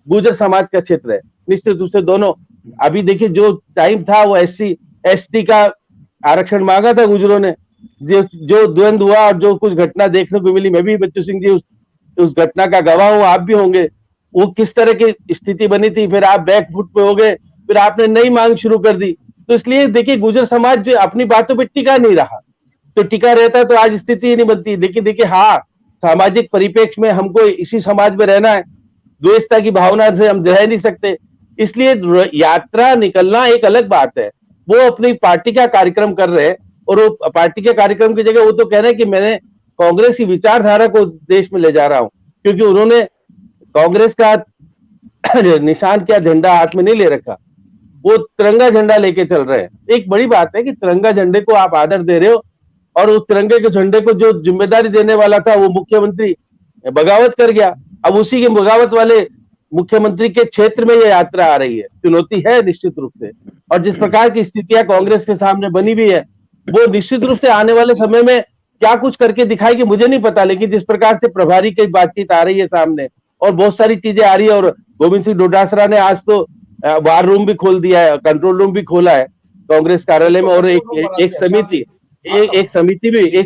गुर्जर समाज का क्षेत्र है, निश्चित रूप से दोनों, अभी देखिए जो टाइम था वो SC ST का आरक्षण मांगा था गुर्जरों ने, जो द्वंद्व हुआ और जो कुछ घटना देखने को मिली, मैं भी बच्चू सिंह जी उस घटना का गवाह हूं, आप भी होंगे, वो किस तरह की स्थिति बनी थी। फिर आप बैकफुट पे हो गए, फिर आपने नई मांग शुरू कर दी। तो इसलिए देखिए गुर्जर समाज जो अपनी बातों पर टिका नहीं रहा, तो टिका रहता तो आज स्थिति ही नहीं बनती। लेकिन देखिए हाँ, सामाजिक परिप्रेक्ष्य में हमको इसी समाज में रहना है, द्वेषता की भावना से हम रह नहीं सकते, इसलिए यात्रा निकलना एक अलग बात है। वो अपनी पार्टी का कार्यक्रम कर रहे हैं और वो पार्टी के कार्यक्रम की जगह वो तो कह रहे हैं कि मैंने कांग्रेस की विचारधारा को देश में ले जा रहा हूं, क्योंकि उन्होंने कांग्रेस का निशान क्या झंडा हाथ में नहीं ले रखा, वो तिरंगा झंडा लेके चल रहे हैं। एक बड़ी बात है कि तिरंगा झंडे को आप आदर दे रहे हो और उस तिरंगे के झंडे को जो जिम्मेदारी देने वाला था वो मुख्यमंत्री बगावत कर गया। अब उसी के बगावत वाले मुख्यमंत्री के क्षेत्र में ये यात्रा आ रही है, चुनौती है निश्चित रूप से। और जिस प्रकार की स्थितियां कांग्रेस के सामने बनी हुई है, वो निश्चित रूप से आने वाले समय में क्या कुछ करके दिखाएगी मुझे नहीं पता, लेकिन जिस प्रकार से प्रभारी की बातचीत आ रही है सामने और बहुत सारी चीजें आ रही है, और गोविंद सिंह डोटासरा ने आज तो वार रूम भी खोल दिया है, कंट्रोल रूम भी खोला है कांग्रेस कार्यालय में, और एक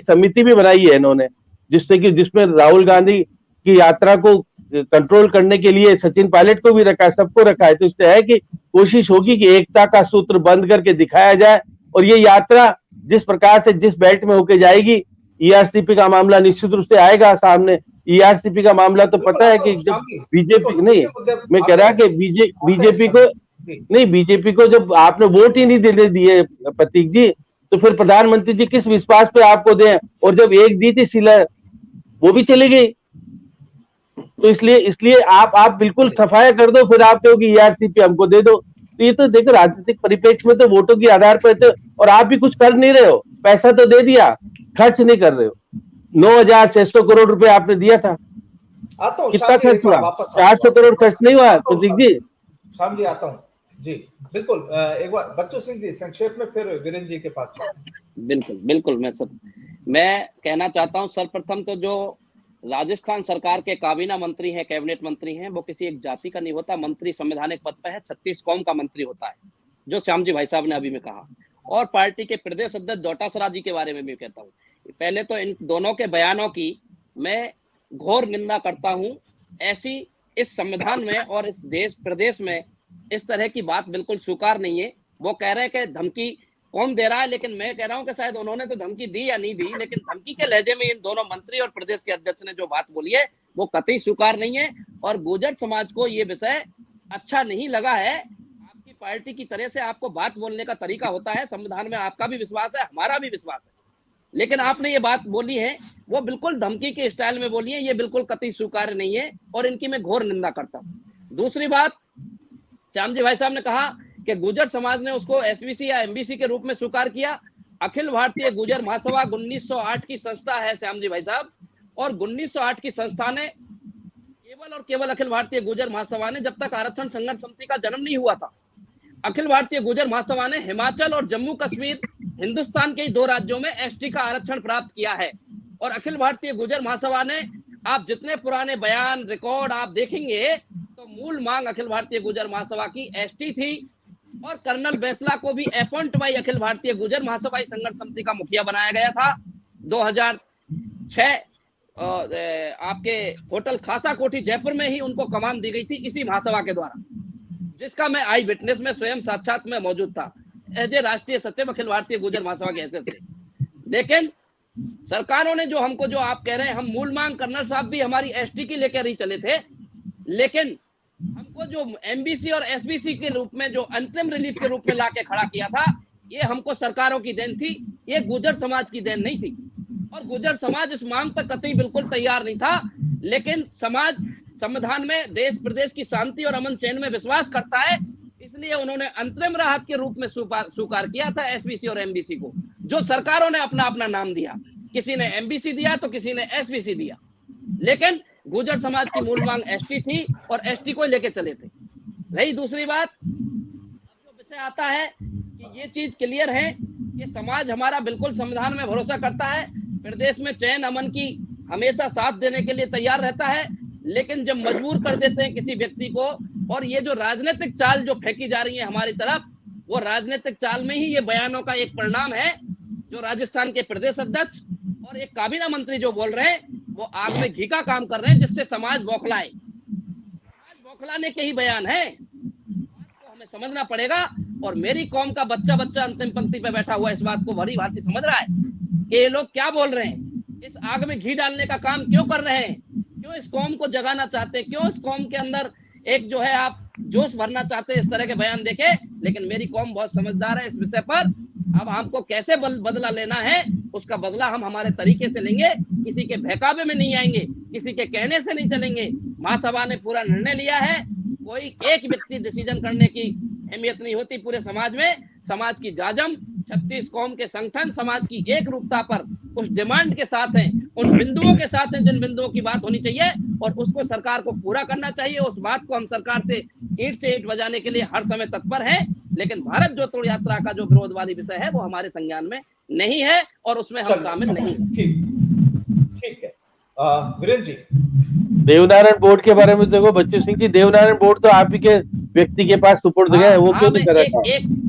समिति भी बनाई है इन्होंने, जिससे कि जिसमें राहुल गांधी की यात्रा को कंट्रोल करने के लिए सचिन पायलट को भी रखा है, सबको रखा है। तो इससे है कि कोशिश होगी कि एकता का सूत्र बंद करके दिखाया जाए, और ये यात्रा जिस प्रकार से जिस बेल्ट में होके जाएगी, ERCP का मामला निश्चित रूप से आएगा सामने। ERCP का मामला तो पता है कि जब बीजेपी नहीं, मैं कह रहा कि बीजेपी को जब आपने वोट ही नहीं देने दिए प्रतीक जी, तो फिर प्रधानमंत्री जी किस विश्वास पे आपको दें, और जब एक दी थी शीला वो भी चली गई। तो इसलिए आप बिल्कुल सफाया कर दो, फिर आप कहोगे ERCP हमको दे दो। तो ये तो देखो राजनीतिक परिप्रेक्ष्य में तो वोटों के आधार पर तो, और आप भी कुछ कर नहीं रहे हो, पैसा तो दे दिया, खर्च नहीं कर रहे हो। 9,600 करोड़ रुपए आपने दिया था, कितना खर्च हुआ? 400 करोड़ खर्च नहीं हुआ प्रतीक जी। शाम जी आता हूँ जी, बिल्कुल। एक बार बच्चू सिंह जी संक्षेप में, फिर वीरेंद्र जी के पास। बिल्कुल मैं कहना चाहता हूँ, सर्वप्रथम तो जो राजस्थान सरकार के काबीना मंत्री हैं, कैबिनेट मंत्री हैं, वो किसी एक जाति का नहीं होता। मंत्री संवैधानिक पद पर है, 36 कौम का मंत्री होता है, जो श्याम जी भाई साहब ने अभी में कहा। और पार्टी के प्रदेश अध्यक्ष डोटासरा जी के बारे में भी कहता हूँ। पहले तो इन दोनों के बयानों की मैं घोर निंदा करता हूं। ऐसी इस संविधान में और इस देश प्रदेश में इस तरह की बात बिल्कुल स्वीकार नहीं है। वो कह रहे हैं कि धमकी कौन दे रहा है, लेकिन मैं कह रहा हूं कि शायद उन्होंने तो धमकी दी या नहीं दी, लेकिन धमकी के लहजे में इन दोनों मंत्री और प्रदेश के अध्यक्ष ने जो बात बोली है वो कतई स्वीकार नहीं है। और गुर्जर समाज को ये विषय अच्छा नहीं लगा है। आपकी पार्टी की तरह से आपको बात बोलने का तरीका होता है, संविधान में आपका भी विश्वास है, हमारा भी विश्वास है, लेकिन आपने ये बात बोली है वो बिल्कुल धमकी के स्टाइल में बोली है, ये बिल्कुल कतई स्वीकार्य नहीं है और इनकी मैं घोर निंदा करता हूं। दूसरी बात, श्याम जी भाई साहब ने कहा कि गुर्जर समाज ने उसको एसबीसी या एमबीसी के रूप में स्वीकार किया। अखिल भारतीय गुर्जर महासभा 1908 की संस्था है श्याम जी भाई साहब, और 1908 की संस्था ने केवल और केवल अखिल भारतीय गुर्जर महासभा ने, जब तक आरक्षण संघर्ष समिति का जन्म नहीं हुआ था, अखिल भारतीय गुर्जर महासभा ने हिमाचल और जम्मू कश्मीर हिंदुस्तान के 2 राज्यों में एसटी का आरक्षण प्राप्त किया है। और अखिल भारतीय गुर्जर महासभा ने, आप जितने पुराने बयान रिकॉर्ड आप देखेंगे तो मूल मांग अखिल भारतीय गुर्जर महासभा की एसटी थी। और कर्नल बैसला को भी अपॉइंट बाई अखिल भारतीय गुर्जर महासभा संघर्ष समिति का मुखिया बनाया गया था। 2006 आपके होटल खासा कोठी जयपुर में ही उनको कमान दी गई थी इसी महासभा के द्वारा, जिसका मैं आई विटनेस में स्वयं साक्षात में मौजूद था एज ए राष्ट्रीय सचिव अखिल भारतीय गुर्जर महासभा के हैसियत से। लेकिन सरकारों ने जो हमको, जो आप कह रहे हैं, हम मूल मांग कर्नल साहब भी हमारी एसटी की लेकर ही चले थे, लेकिन हमको जो एमबीसी और एसबीसी के रूप में जो अंतरिम रिलीफ के रूप में लाके खड़ा किया था, ये हमको सरकारों की देन थी, ये गुर्जर समाज की देन नहीं थी। और गुर्जर समाज इस मांग पर कतई बिल्कुल तैयार नहीं था, लेकिन समाज संविधान में देश प्रदेश की शांति और अमन चैन में विश्वास करता है, इसलिए उन्होंने अंतरिम राहत के रूप में स्वीकार किया था एसबीसी और एमबीसी को, जो सरकारों ने अपना अपना नाम दिया, किसी ने एमबीसी दिया तो किसी ने एसबीसी दिया, लेकिन गुर्जर समाज की मूल मांग एसटी थी और एसटी को लेके चले थे। रही दूसरी बात, जो विषय आता है कि ये चीज क्लियर है कि समाज हमारा बिल्कुल संविधान में भरोसा करता है, प्रदेश में चैन अमन की हमेशा साथ देने के लिए तैयार रहता है, लेकिन जब मजबूर कर देते हैं किसी व्यक्ति को, और ये जो राजनीतिक चाल जो फेंकी जा रही है हमारी तरफ, वो राजनीतिक चाल में ही ये बयानों का एक परिणाम है। जो राजस्थान के प्रदेश अध्यक्ष और एक काबीना मंत्री जो बोल रहे हैं, वो आग में घी का काम कर रहे हैं, जिससे समाज बौखलाए। समाज बौखलाने के ही बयान है, तो हमें समझना पड़ेगा। और मेरी कौम का बच्चा बच्चा अंतिम पंक्ति पे बैठा हुआ इस बात को भली भांति समझ रहा है कि ये लोग क्या बोल रहे हैं, इस आग में घी डालने का काम क्यों कर रहे हैं, क्यों इस कौम को जगाना चाहते हैं, क्यों इस कौम के अंदर एक जो है आप जोश भरना चाहते हैं इस तरह के बयान देके। लेकिन मेरी कौम बहुत समझदार है इस विषय पर। अब हमको कैसे बदला लेना है, उसका बदला हम हमारे तरीके से लेंगे, किसी के बहकावे में नहीं आएंगे, किसी के कहने से नहीं चलेंगे। महासभा ने पूरा निर्णय लिया है, कोई एक व्यक्ति डिसीजन करने की अहमियत नहीं होती पूरे समाज में। समाज की जाजम 36 कौम के संगठन समाज की एक रूपता पर उस डिमांड के साथ हैं, उन बिंदुओं के साथ हैं जिन बिंदुओं की बात होनी चाहिए, और उसको सरकार को पूरा करना चाहिए। उस बात को हम सरकार से ईंट बजाने के लिए हर समय तत्पर हैं, लेकिन भारत जोड़ो यात्रा का जो विरोधवादी विषय है वो हमारे संज्ञान में नहीं है और उसमें हम शामिल नहीं हैं। ठीक है। वीरेंद्र जी, देवनारायण बोर्ड के बारे में देखो बच्चू सिंह जी, देवनारायण बोर्ड तो आप ही के व्यक्ति के पास सुपुर्द गया है, वो क्यों नहीं करा था?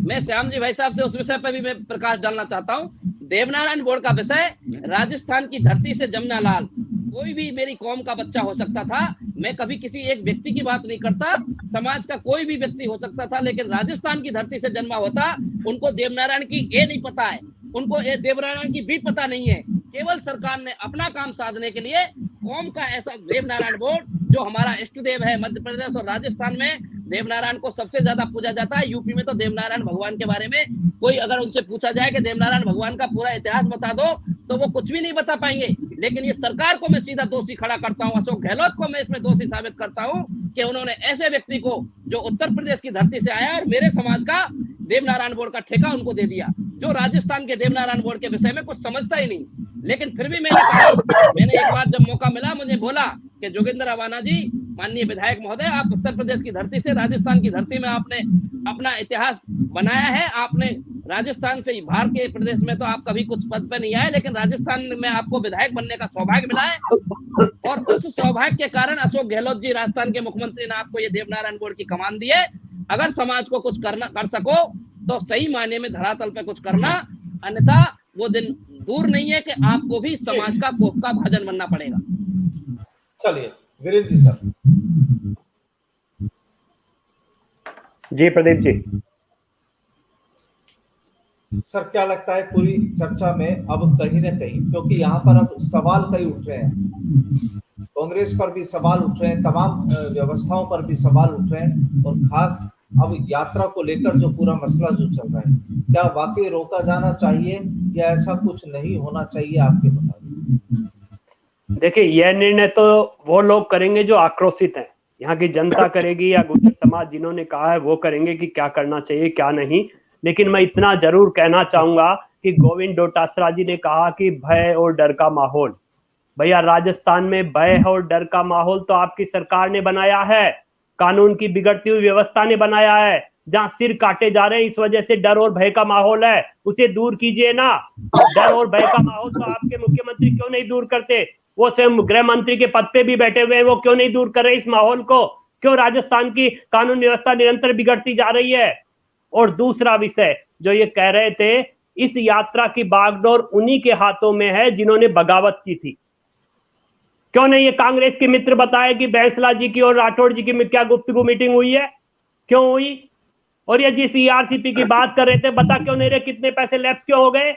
मैं श्याम जी भाई साहब से उस विषय पर भी मैं प्रकाश डालना चाहता हूँ। देवनारायण बोर्ड का विषय राजस्थान की धरती से जमुना लाल, कोई भी मेरी कौम का बच्चा हो सकता था। मैं कभी किसी एक व्यक्ति की बात नहीं करता, समाज का कोई भी व्यक्ति हो सकता था, लेकिन राजस्थान की धरती से जन्मा होता। उनको देवनारायण की ए नहीं पता है, उनको देवनारायण की बी पता नहीं है। केवल सरकार ने अपना काम साधने के लिए कौम का ऐसा देवनारायण बोर्ड, जो हमारा इष्ट देव है, मध्य प्रदेश और राजस्थान में देवनारायण को सबसे ज्यादा पूजा जाता है। यूपी में तो देवनारायण भगवान के बारे में कोई अगर उनसे पूछा जाए कि देवनारायण भगवान का पूरा इतिहास बता दो, तो वो कुछ भी नहीं बता पाएंगे। लेकिन ये सरकार को मैं सीधा दोषी खड़ा करता हूँ, अशोक गहलोत को मैं इसमें दोषी साबित करता हूँ कि उन्होंने ऐसे व्यक्ति को जो उत्तर प्रदेश की धरती से आया और मेरे समाज का देवनारायण बोर्ड का ठेका उनको दे दिया, जो राजस्थान के देवनारायण बोर्ड के विषय में कुछ समझता ही नहीं। लेकिन फिर भी मैंने कहा, मैंने एक बार जब मौका मिला, मुझे बोला कि जोगिंदर अवाना जी, माननीय विधायक महोदय, आप उत्तर प्रदेश की धरती से राजस्थान की धरती में आपने अपना इतिहास बनाया है। आपने राजस्थान से बाहर के प्रदेश में तो आप कभी कुछ पद पे नहीं आए, लेकिन राजस्थान में आपको विधायक बनने का सौभाग्य मिला है। और उस सौभाग्य के कारण अशोक गहलोत जी, राजस्थान के मुख्यमंत्री, ने आपको ये देवनारायण बोर्ड की कमान दी है। अगर समाज को कुछ कर सको तो सही मायने में धरातल पे कुछ करना, अन्यथा वो दिन दूर नहीं है कि आपको भी समाज का कोप का भाजन बनना पड़ेगा। चलिए वीरेंद्र जी सर। जी प्रदीप जी। सर क्या लगता है पूरी चर्चा में अब कहीं ना कहीं, क्योंकि यहाँ पर अब सवाल कई उठ रहे हैं, कांग्रेस पर भी सवाल उठ रहे हैं, तमाम व्यवस्थाओं पर भी सवाल उठ रहे हैं, और खास अब यात्रा को लेकर जो पूरा मसला जो चल रहा है, क्या वाकई रोका जाना चाहिए या ऐसा कुछ नहीं होना चाहिए आपके मुताबिक? देखिए, यह निर्णय तो वो लोग करेंगे जो आक्रोशित हैं, यहाँ की जनता करेगी या गुर्जर समाज जिन्होंने कहा है वो करेंगे कि क्या करना चाहिए क्या नहीं। लेकिन मैं इतना जरूर कहना चाहूंगा कि गोविंद डोटासरा जी ने कहा कि भय और डर का माहौल, भैया राजस्थान में भय और डर का माहौल तो आपकी सरकार ने बनाया है, कानून की बिगड़ती हुई व्यवस्था ने बनाया है, जहां सिर काटे जा रहे हैं इस वजह से डर और भय का माहौल है, उसे दूर कीजिए ना। डर और भय का माहौल तो आपके मुख्यमंत्री क्यों नहीं दूर करते? वो स्वयं गृह मंत्री के पद पे भी बैठे हुए हैं, वो क्यों नहीं दूर कर रहे इस माहौल को? क्यों राजस्थान की कानून व्यवस्था निरंतर बिगड़ती जा रही है? और दूसरा विषय जो ये कह रहे थे, इस यात्रा की बागडोर उन्हीं के हाथों में है जिन्होंने बगावत की थी। क्यों नहीं ये कांग्रेस के मित्र बताए कि बैंसला जी की और राठौड़ जी की क्या गुफ्तगू मीटिंग हुई है? क्यों हुई? और ये जिस ईआरसीपी की बात कर रहे थे, बता क्यों नहीं रहे कितने पैसे लैप्स क्यों हो गए?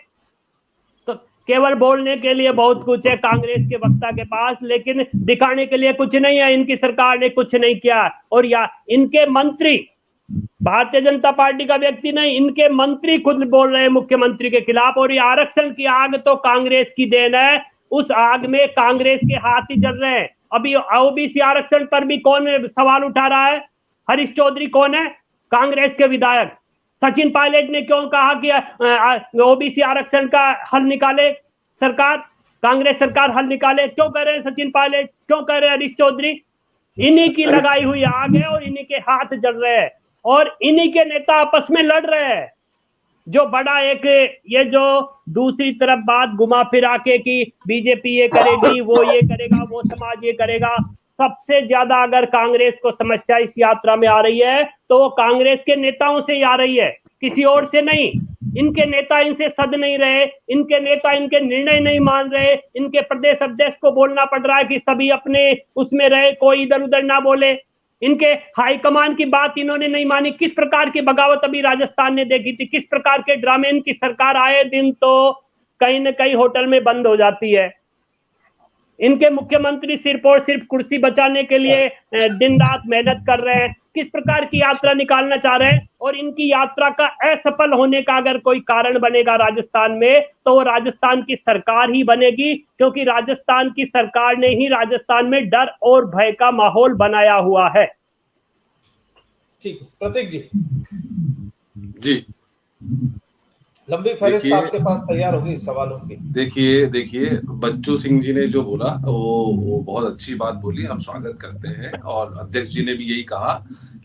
तो केवल बोलने के लिए बहुत कुछ है कांग्रेस के वक्ता के पास, लेकिन दिखाने के लिए कुछ नहीं है। इनकी सरकार ने कुछ नहीं किया, और या इनके मंत्री, भारतीय जनता पार्टी का व्यक्ति नहीं, इनके मंत्री खुद बोल रहे हैं मुख्यमंत्री के खिलाफ। और ये आरक्षण की आग तो कांग्रेस की देन है, उस आग में कांग्रेस के हाथ ही जल रहे हैं। अभी ओबीसी आरक्षण पर भी कौन सवाल उठा रहा है? हरीश चौधरी कौन है? कांग्रेस के विधायक। सचिन पायलट ने क्यों कहा कि ओबीसी आरक्षण का हल निकाले सरकार, कांग्रेस सरकार हल निकाले? क्यों कह रहे हैं सचिन पायलट, क्यों कह रहे हैं हरीश चौधरी? इन्हीं की लगाई हुई आग है और इन्हीं के हाथ जल रहे हैं, और इन्हीं के नेता आपस में लड़ रहे हैं। जो बड़ा एक ये जो दूसरी तरफ बात घुमा फिरा के कि बीजेपी ये करेगी, वो ये करेगा, वो समाज ये करेगा, सबसे ज्यादा अगर कांग्रेस को समस्या इस यात्रा में आ रही है तो वो कांग्रेस के नेताओं से ही आ रही है, किसी और से नहीं। इनके नेता इनसे सद नहीं रहे, इनके नेता इनके निर्णय नहीं मान रहे, इनके प्रदेश अध्यक्ष को बोलना पड़ रहा है कि सभी अपने उसमें रहे, कोई इधर उधर ना बोले। इनके हाईकमान की बात इन्होंने नहीं मानी। किस प्रकार की बगावत अभी राजस्थान ने देखी थी, किस प्रकार के ड्रामे। इनकी सरकार आए दिन तो कहीं न कहीं होटल में बंद हो जाती है। इनके मुख्यमंत्री सिर्फ और सिर्फ कुर्सी बचाने के लिए दिन रात मेहनत कर रहे हैं। किस प्रकार की यात्रा निकालना चाह रहे हैं? और इनकी यात्रा का असफल होने का अगर कोई कारण बनेगा राजस्थान में, तो वो राजस्थान की सरकार ही बनेगी, क्योंकि राजस्थान की सरकार ने ही राजस्थान में डर और भय का माहौल बनाया हुआ है। ठीक, प्रतीक जी। जी, लंबी फहरिस्त आपके पास तैयार होगी सवालों की। देखिए बच्चू सिंह जी ने जो बोला वो बहुत अच्छी बात बोली, हम स्वागत करते हैं। और अध्यक्ष जी ने भी यही कहा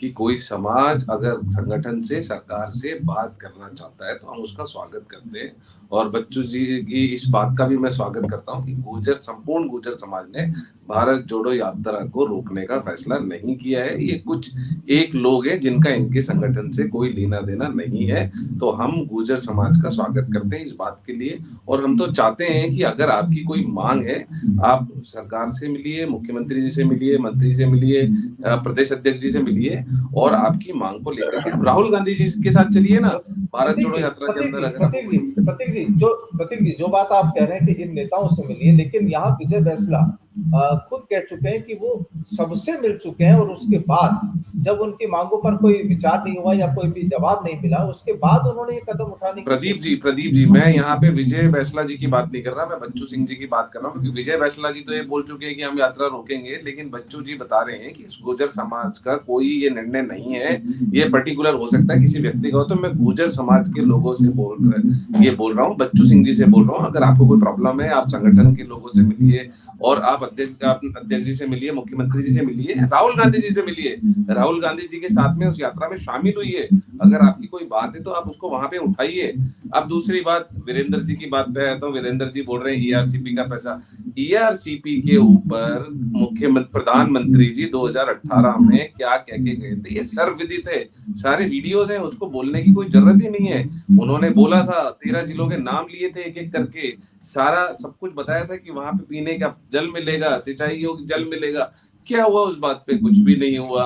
कि कोई समाज अगर संगठन से, सरकार से बात करना चाहता है तो हम उसका स्वागत करते हैं। और बच्चू जी की इस बात का भी मैं स्वागत करता हूं कि संपूर्ण गुर्जर समाज ने भारत जोड़ो यात्रा को रोकने का फैसला नहीं किया है। ये कुछ एक लोग हैं जिनका इनके संगठन से कोई लेना देना नहीं है, तो हम गुर्जर समाज का स्वागत करते हैं इस बात के लिए। और हम तो चाहते हैं कि अगर आपकी कोई मांग है, आप सरकार से मिलिए, मुख्यमंत्री जी से मिलिए, मंत्री से मिलिए, प्रदेश अध्यक्ष जी से मिलिए, और आपकी मांग को लेकर के राहुल गांधी जी के साथ चलिए ना भारत जोड़ो यात्रा के अंदर। प्रतीक जी जो बात आप कह रहे हैं कि इन नेताओं से मिलिए, लेकिन यहाँ विजय बैंसला खुद कह चुके हैं कि वो सबसे मिल चुके हैं, और उसके बाद जब उनकी मांगों पर कोई विचार नहीं हुआ या कोई भी जवाब नहीं मिला, उसके बाद उन्होंने ये कदम उठाने की। प्रदीप जी मैं यहाँ पे विजय बैंसला जी की बात नहीं कर रहा, मैं बच्चू सिंह जी की बात कर रहा हूँ। क्योंकि विजय बैंसला जी तो ये बोल चुके हैं कि हम यात्रा रोकेंगे, लेकिन बच्चू जी बता रहे हैं कि गुर्जर समाज का कोई ये निर्णय नहीं है, ये पर्टिकुलर हो सकता है किसी व्यक्ति का हो। तो मैं गुर्जर समाज के लोगों से बोल रहा हूँ, बच्चू सिंह जी से बोल रहा हूँ। अगर आपको कोई प्रॉब्लम है, आप संगठन के लोगों से मिलिए, और आप अध्यक्ष जी से मिलिए, मुख्यमंत्री जी से मिलिए, राहुल गांधी जी से मिलिए। राहुल गांधी जी के साथ में उस यात्रा में शामिल हुई है। अगर आपकी कोई बात है तो आप उसको वहां पे उठाइए। अब दूसरी बात, वीरेंद्र जी की बात पे है, तो वीरेंद्र जी बोल रहे हैं ईआरसीपी का पैसा। ईआरसीपी के ऊपर प्रधानमंत्री जी 2018 में क्या कह के गए थे, ये सर्वविदित है, सारे वीडियोस हैं, उसको बोलने की कोई जरूरत ही नहीं है। उन्होंने बोला था, 13 जिलों के नाम लिए थे एक एक करके सारा सब कुछ बताया था कि वहां पे पीने का जल मिलेगा, सिंचाई योग्य जल मिलेगा। क्या हुआ उस बात पे? कुछ भी नहीं हुआ।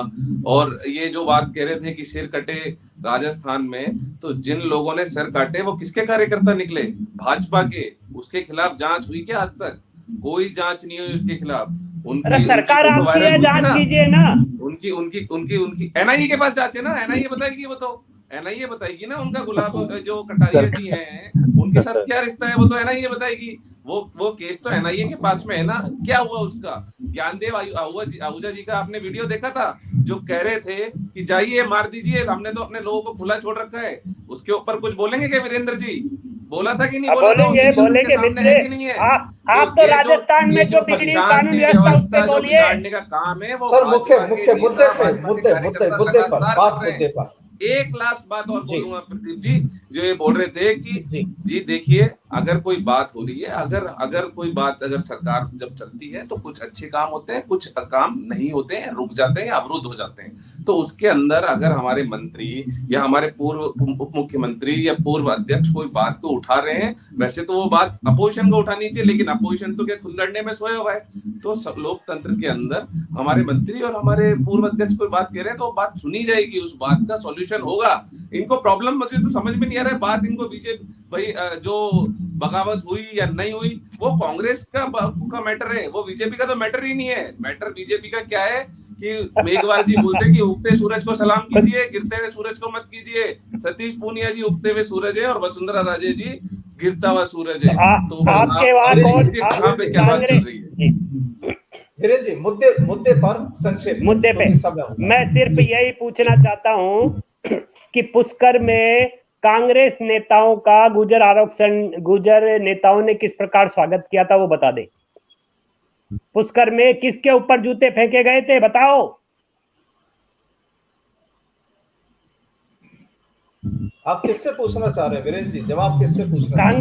और ये जो बात कह रहे थे कि सिर कटे राजस्थान में, तो जिन लोगों ने सिर काटे वो किसके कार्यकर्ता निकले? भाजपा के। उसके खिलाफ जांच हुई क्या? आज तक कोई जांच नहीं हुई उसके खिलाफ। अरे सरकार आपकी है, जांच कीजिए ना। उनकी उनकी उनकी उनकी एनआईए के पास जांच है ना, एनआईए बताएगी। वो तो एनआईए बताएगी ना। उनका गुलाब जो कटारिया जी हैं उनके साथ क्या रिश्ता है, वो तो एनआईए बताएगी। वो केस तो एनआईए के पास में है ना। क्या हुआ उसका? ज्ञानदेव आहूजा जी का आपने वीडियो देखा था, जो कह रहे थे कि जाइए मार दीजिए, हमने तो अपने लोगों को खुला छोड़ रखा है। उसके ऊपर कुछ बोलेंगे क्या वीरेंद्र जी? बोला था कि नहीं बोला था? बोलेंगे सामने है कि नहीं है? आप तो राजस्थान में जो बिगड़ी कानून व्यवस्था उस पे बोलिए। बिगाड़ने का काम है वो। सर मुद्दे पर 1 लास्ट बात और बोलूंगा प्रदीप जी, जो ये बोल रहे थे कि जी देखिए, अगर कोई बात हो रही है, अगर कोई बात, अगर सरकार जब चलती है तो कुछ अच्छे काम होते हैं, कुछ काम नहीं होते हैं, रुक जाते हैं, अवरुद्ध हो जाते हैं। तो उसके अंदर अगर हमारे मंत्री या हमारे पूर्व उप मुख्यमंत्री या पूर्व अध्यक्ष कोई बात को उठा रहे हैं, वैसे तो वो बात अपोजिशन को उठानी चाहिए, लेकिन अपोजिशन तो क्या खुद लड़ने में सोया हुआ है। तो लोकतंत्र के अंदर हमारे मंत्री और हमारे पूर्व अध्यक्ष कोई बात कह रहे हैं तो बात सुनी जाएगी, उस बात का सॉल्यूशन होगा। इनको प्रॉब्लम मुझे तो समझ में नहीं आ रहा है। बात इनको बीजेपी भाई जो बगावत हुई या नहीं हुई वो कांग्रेस का मैटर है, वो बीजेपी का तो मैटर ही नहीं है। मैटर बीजेपी का क्या है कि मेघवाल जी बोलते हैं कि उगते सूरज को सलाम कीजिए, गिरते हुए सूरज को मत कीजिए। सतीश पूनिया जी उगते हुए सूरज है और वसुंधरा राजे जी गिरता हुआ सूरज है। तो आपके वहां पे क्या बात चल रही है? वीरेंद्र जी मुद्दे पर संक्षेप मुद्दे पे मैं सिर्फ यही पूछना चाहता हूँ कि पुष्कर में कांग्रेस नेताओं का गुर्जर नेताओं ने किस प्रकार स्वागत किया था, वो बता दे। पुष्कर में किसके ऊपर जूते फेंके गए थे, बताओ। आप किससे पूछना चाह रहे हैं वीरेंद्र जी? जवाब किससे पूछना?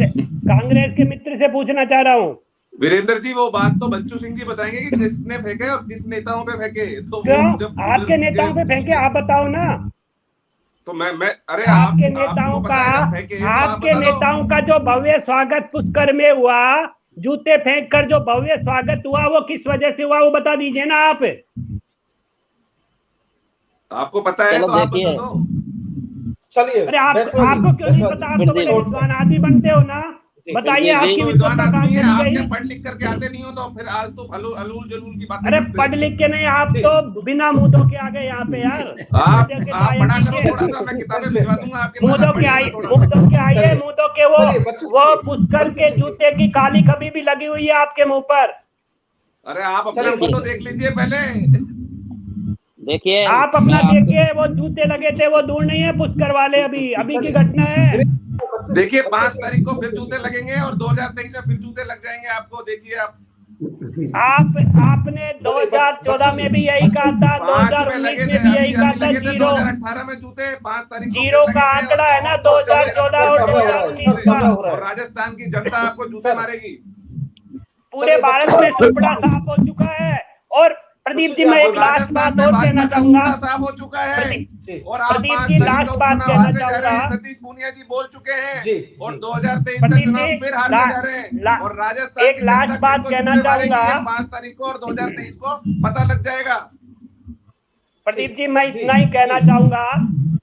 कांग्रेस के मित्र से पूछना चाह रहा हूँ। वीरेंद्र जी वो बात तो बच्चू सिंह जी बताएंगे कि किसने फेंके और किस नेताओं पे फेंके। तो क्यों आपके नेताओं पे फेंके, आप बताओ ना। तो मैं अरे आपके नेताओं का आपके नेताओं का जो भव्य स्वागत पुष्कर में हुआ, जूते फेंक कर जो भव्य स्वागत हुआ, वो किस वजह से हुआ, वो बता दीजिए ना आप। आपको पता है तो आप बता दो। चलिए, अरे आपको क्यों नहीं पता? आप तो बड़े विद्वान आदमी बनते हो ना, बताइए। आपकी विद्वान आदमी है, आप क्या पढ़ लिख करके आते नहीं हो तो फिर आज तो अलूल जलूल की बातें। अरे पढ़ लिख के नहीं, आप तो बिना मुंह के आ गए यहाँ पे यार। आप पढ़ा करो थोड़ा सा, मैं किताबें भिजवा दूंगा आपके। मुंह के आइए, मुंह के वो पुष्कर के जूते की काली कभी भी लगी हुई है आपके मुंह पर। अरे आप अपना मुंह तो देख लीजिए पहले। देखिए आप अपना देखिए, वो जूते लगे थे, वो दूर नहीं है पुष्कर वाले, अभी की घटना है। देखिए 5 तारीख को फिर जूते लगेंगे और 2023 में फिर जूते लग जाएंगे आपको। देखिए आपने 2014 में भी यही कहा था, 2019 में भी यही कहा था। 2018 में जूते 5 तारीख जीरो का आंकड़ा है ना, 2014 और 2019 का। और राजस्थान की जनता आपको जूते मारेगी। पूरे भारत में सुपड़ा साफ हो चुका है। और प्रदीप जी, मैं एक लास्ट बात और कहना चाहूंगा। साफ हो चुका है और प्रदीप जी लास्ट बात कहना चाहूंगा। सतीश पूनिया जी बोल चुके हैं और 2023 का चुनाव फिर हारने जा रहे हैं। और राजस्थान एक लास्ट बात कहना चाहूंगा। 5 तारीख को और 2023 को पता लग जाएगा। प्रदीप जी, मैं इतना ही कहना चाहूंगा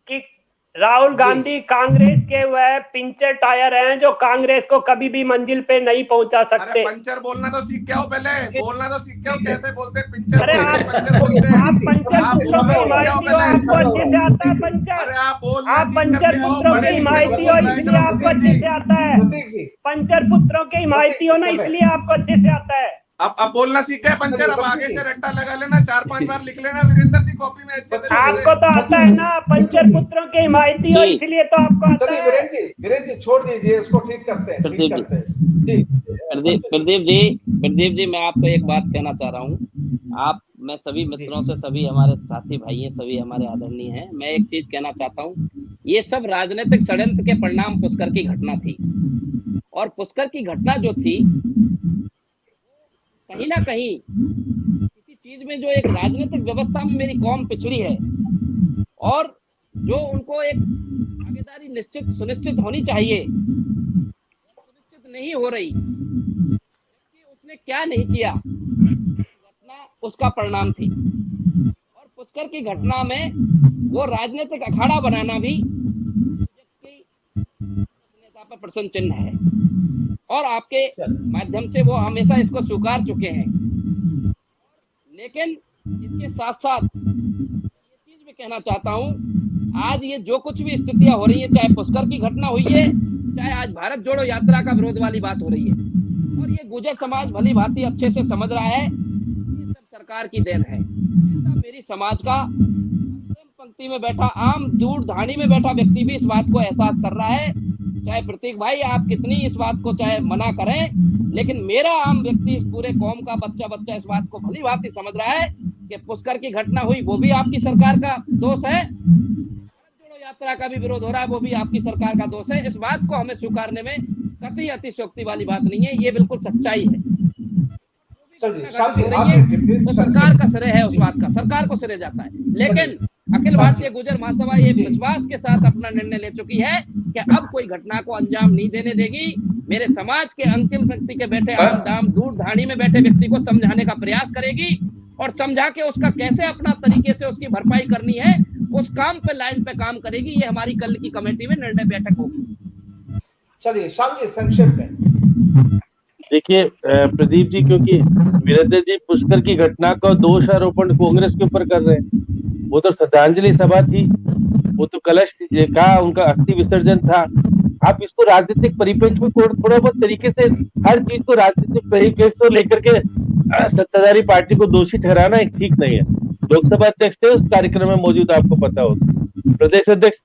कि राहुल गांधी कांग्रेस के वह पिंचर टायर हैं जो कांग्रेस को कभी भी मंजिल पे नहीं पहुंचा सकते। अरे पंचर बोलना तो सीख के आओ पहले, बोलना तो सीख के आओ। कैसे बोलते पिंचर? अरे आप पंचर पुत्रों की हिमायती हो, आपको अच्छे से आता है पंचर। अरे आप पंचर पुत्रों की हिमायती हो, इसलिए आपको अच्छे से आता है। पंचर पुत्रों के हिमायती हो ना, इसलिए आपको अच्छे से आता है। अब बोलना सीख गए पंचर। अब आगे से रट्टा लगा लेना, 4-5 बार लिख लेना वीरेंद्र जी कॉपी में अच्छे से। आपको तो आता है ना, पंचर पुत्रों के हिमायती हो, इसलिए तो आपको आता है। वीरेंद्र जी छोड़ दीजिए, इसको ठीक करते हैं। जी प्रदीप जी, मैं आपको एक बात कहना चाह रहा हूँ। मैं सभी मित्रों से, सभी हमारे साथी भाई हैं, सभी हमारे आदरणीय हैं, मैं एक चीज कहना चाहता हूँ। ये सब राजनीतिक षड्यंत्र के परिणाम पुष्कर की घटना थी। और पुष्कर की घटना जो थी, कहीं ना कहीं किसी चीज में जो एक राजनीतिक व्यवस्था में मेरी कौम पिछड़ी है और जो उनको एक भागीदारी सुनिश्चित होनी चाहिए, सुनिश्चित नहीं हो रही कि उसने क्या नहीं किया, घटना उसका परिणाम थी। और पुष्कर की घटना में वो राजनीतिक अखाड़ा बनाना भी नेता पर प्रश्न चिन्ह है, और आपके माध्यम से वो हमेशा इसको स्वीकार चुके हैं। लेकिन इसके साथ साथ ये चीज भी कहना चाहता हूं, आज ये जो कुछ भी स्थितियां हो रही है, चाहे पुष्कर की घटना हुई है, चाहे आज भारत जोड़ो यात्रा का विरोध वाली बात हो रही है, और ये गुर्जर समाज भली भांति अच्छे से समझ रहा है, ये सब सरकार की देन है। ऐसा मेरी समाज का अंतिम पंक्ति में बैठा आम दूर धानी में बैठा व्यक्ति भी इस बात को एहसास कर रहा है। चाहे प्रतीक भाई आप कितनी इस बात को चाहे मना करें, लेकिन मेरा आम व्यक्ति, इस पूरे कौम का बच्चा इस बात को भली भांति समझ रहा है कि पुष्कर की घटना हुई वो भी आपकी सरकार का दोष है, यात्रा का भी विरोध हो रहा है वो भी आपकी सरकार का दोष है। इस बात को हमें स्वीकारने में कतई अतिशयोक्ति वाली बात नहीं है, ये बिल्कुल सच्चाई है। तो सरकार का श्रेय है, उस बात का सरकार को श्रेय जाता है। लेकिन अखिल भारतीय गुर्जर महासभा ये विश्वास के साथ अपना निर्णय ले चुकी है कि अब कोई घटना को अंजाम नहीं देने देगी। मेरे समाज के अंतिम पंक्ति के बैठे आम दूर धानी में बैठे व्यक्ति को समझाने का प्रयास करेगी, और समझा के उसका कैसे अपना तरीके से उसकी भरपाई करनी है, उस काम पे लाइन पे काम करेगी। ये हमारी कल की कमेटी में निर्णय बैठक होगी। चलिए शाम जी संक्षेप में देखिए प्रदीप जी, क्योंकि वीरेंद्र जी पुष्कर की घटना का दोष आरोपण कांग्रेस के ऊपर कर रहे हैं, वो तो श्रद्धांजलि सभा थी, वो तो कलश का उनका अस्थि विसर्जन था। आप इसको राजनीतिक परिप्रेक्ष्य में थोड़ा बहुत तरीके से हर चीज को राजनीतिक परिप्रेक्ष्य को लेकर के सत्ताधारी पार्टी को दोषी ठहराना एक ठीक नहीं है। लोकसभा अध्यक्ष थे उस कार्यक्रम में मौजूद, आपको पता होगा। प्रदेश अध्यक्ष,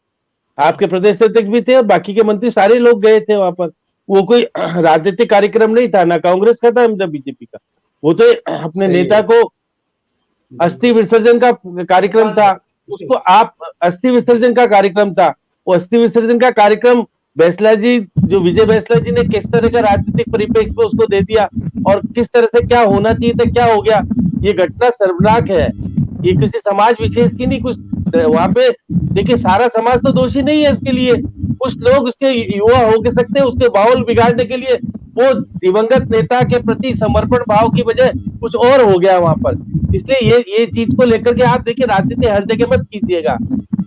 आपके प्रदेश अध्यक्ष भी थे और बाकी के मंत्री सारे लोग गए थे वहां पर। वो कोई राजनीतिक कार्यक्रम नहीं था, ना कांग्रेस का था ना बीजेपी का, वो तो अपने नेता को अस्थि विसर्जन का कार्यक्रम था, उसको आप अस्थि विसर्जन का कार्यक्रम था, वो अस्थि विसर्जन का कार्यक्रम बैसला जी, जो विजय बैसला जी ने किस तरह का राजनीतिक परिप्रेक्ष्य में उसको दे दिया और किस तरह से क्या होना चाहिए था, क्या हो गया। ये घटना शर्मनाक है, ये किसी समाज विशेष की नहीं, कुछ वहां पे देखिए सारा समाज तो दोषी नहीं है इसके लिए, कुछ लोग उसके युवा हो के सकते हैं, उसके माहौल बिगाड़ने के लिए वो दिवंगत नेता के प्रति समर्पण भाव की वजह कुछ और हो गया वहां पर। इसलिए ये चीज को लेकर के आप देखिए राजनीति हर जगह मत कीजिएगा।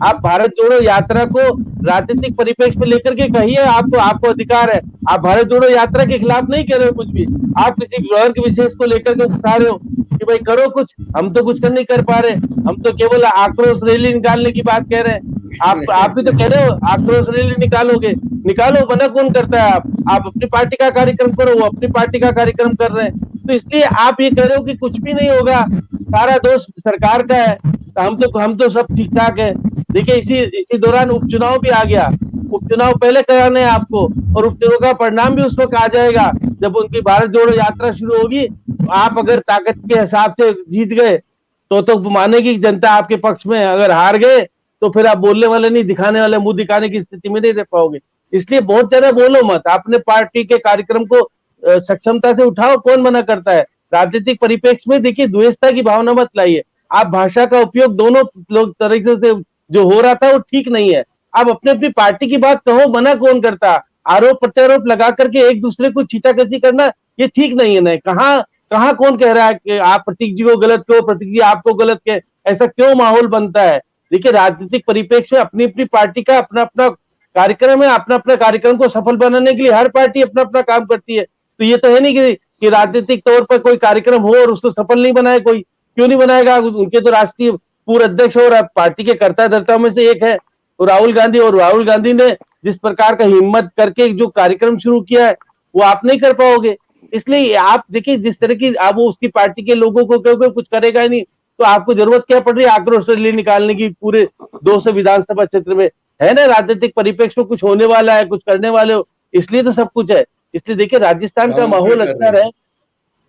आप भारत जोड़ो यात्रा को राजनीतिक परिप्रेक्ष्य में लेकर के कहिए, आपको अधिकार है। आप भारत जोड़ो यात्रा के खिलाफ नहीं कह रहे हो कुछ भी, आप किसी वर्ग विशेष को लेकर के उकसा रहे हो कि भाई करो कुछ, हम तो कुछ नहीं कर पा रहे, हम तो केवल आक्रोश रैली निकालने की बात कह रहे हैं। आप भी तो कह रहे हो आक्रोश रैली निकालोगे, निकालो, मना कौन करता है। आप अपनी पार्टी का कार्यक्रम करो, वो अपनी पार्टी का कार्यक्रम कर रहे हैं। तो इसलिए आप ये कह रहे हो कि कुछ भी नहीं होगा, सारा दोष सरकार का है, हम तो सब ठीक ठाक है। देखिए इसी दौरान उपचुनाव भी आ गया, उपचुनाव पहले कराने हैं आपको, और उपचुनाव का परिणाम भी उस वक्त आ जाएगा जब उनकी भारत जोड़ो यात्रा शुरू होगी। आप अगर ताकत के हिसाब से जीत गए तो मानेगी जनता आपके पक्ष में, अगर हार गए तो फिर आप बोलने वाले नहीं, दिखाने वाले, मुंह दिखाने की स्थिति में नहीं रह पाओगे। इसलिए बहुत ज्यादा बोलो मत, अपने पार्टी के कार्यक्रम को सक्षमता से उठाओ, कौन मना करता है। राजनीतिक परिप्रेक्ष्य में देखिए द्वेषता की भावना मत लाइए। आप भाषा का उपयोग दोनों लोग तरीके से जो हो रहा था वो ठीक नहीं है। आप अपने अपनी पार्टी की बात कहो, मना कौन करता। आरोप प्रत्यारोप लगा करके एक दूसरे को छीटाकशी करना ये ठीक नहीं है। कहाँ कौन कह रहा है कि आप प्रतीक जी को गलत कहो, प्रतीक जी आपको गलत कहे, ऐसा क्यों माहौल बनता है। देखिए राजनीतिक परिप्रेक्ष्य में अपनी अपनी पार्टी का अपना अपना कार्यक्रम है, अपना अपना कार्यक्रम को सफल बनाने के लिए हर पार्टी अपना अपना काम करती है। तो ये तो है नहीं कि राजनीतिक तौर पर कोई कार्यक्रम हो और उसको सफल नहीं बनाए कोई, क्यों नहीं बनाएगा। उनके तो राष्ट्रीय पूर्व अध्यक्ष और पार्टी के कर्ता धर्ताओं में से एक है राहुल गांधी, और राहुल गांधी ने जिस प्रकार का हिम्मत करके जो कार्यक्रम शुरू किया है वो आप नहीं कर पाओगे। इसलिए आप देखिए जिस तरह की आप वो उसकी पार्टी के लोगों को क्योंकि कुछ करेगा ही नहीं, तो आपको जरूरत क्या पड़ रही है आक्रोश रैली निकालने की पूरे 200 विधानसभा क्षेत्र में, है ना। राजनीतिक परिप्रेक्ष्य में कुछ होने वाला है, कुछ करने वाले हो, इसलिए तो सब कुछ है। इसलिए देखिए राजस्थान का माहौल अच्छा रहे,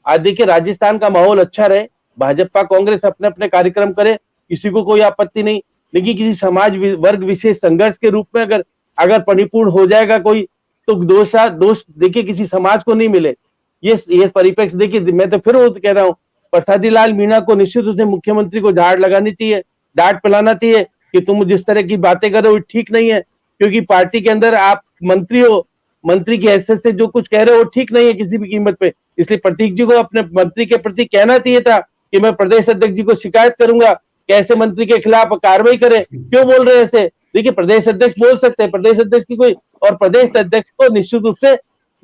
आज देखिए राजस्थान का माहौल अच्छा रहे, भाजपा कांग्रेस अपने अपने कार्यक्रम करे, किसी को कोई आपत्ति नहीं। लेकिन किसी समाज वर्ग विशेष संघर्ष के रूप में अगर परिपूर्ण हो जाएगा कोई, तो दोष देखिए किसी समाज को नहीं मिले। ये परिप्रेक्ष्य देखिए, मैं तो फिर वो कह रहा हूँ, प्रसादी लाल मीणा को निश्चित रूप से मुख्यमंत्री को झाड़ लगानी चाहिए, डांट पिलाना चाहिए कि तुम जिस तरह की बातें कर रहे हो ठीक नहीं है। क्योंकि पार्टी के अंदर आप मंत्री हो, मंत्री की हैसियत से जो कुछ कह रहे हो वो ठीक नहीं है किसी भी कीमत पे। इसलिए प्रतीक जी को अपने मंत्री के प्रति कहना चाहिए था कि मैं प्रदेश अध्यक्ष जी को शिकायत करूंगा कि ऐसे मंत्री के खिलाफ कार्रवाई करे। क्यों बोल रहे हैं ऐसे? देखिए, प्रदेश अध्यक्ष बोल सकते हैं, प्रदेश अध्यक्ष की कोई, और प्रदेश अध्यक्ष को निश्चित रूप से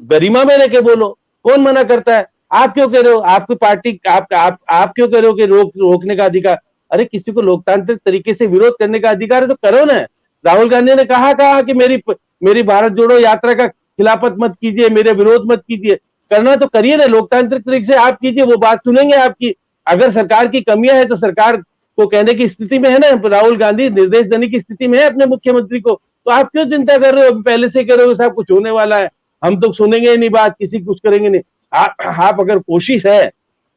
गरिमा में रह के बोलो, कौन मना करता है? आप क्यों कह रहे हो? आपकी पार्टी आप क्यों कह रहे हो कि रोकने का अधिकार? अरे किसी को लोकतांत्रिक तरीके से विरोध करने का अधिकार है तो करो ना। राहुल गांधी ने कहा कि मेरी भारत जोड़ो यात्रा का खिलाफत मत कीजिए, मेरे विरोध मत कीजिए। करना तो करिए ना, लोकतांत्रिक तरीके से आप कीजिए, वो बात सुनेंगे आपकी। अगर सरकार की कमियां है तो सरकार को कहने की स्थिति में है ना, राहुल गांधी निर्देश देने की स्थिति में है अपने मुख्यमंत्री को। तो आप क्यों चिंता कर रहे हो? पहले से कह रहे हो साहब कुछ होने वाला है, हम तो सुनेंगे ही नहीं बात, किसी कुछ करेंगे नहीं। आप अगर कोशिश है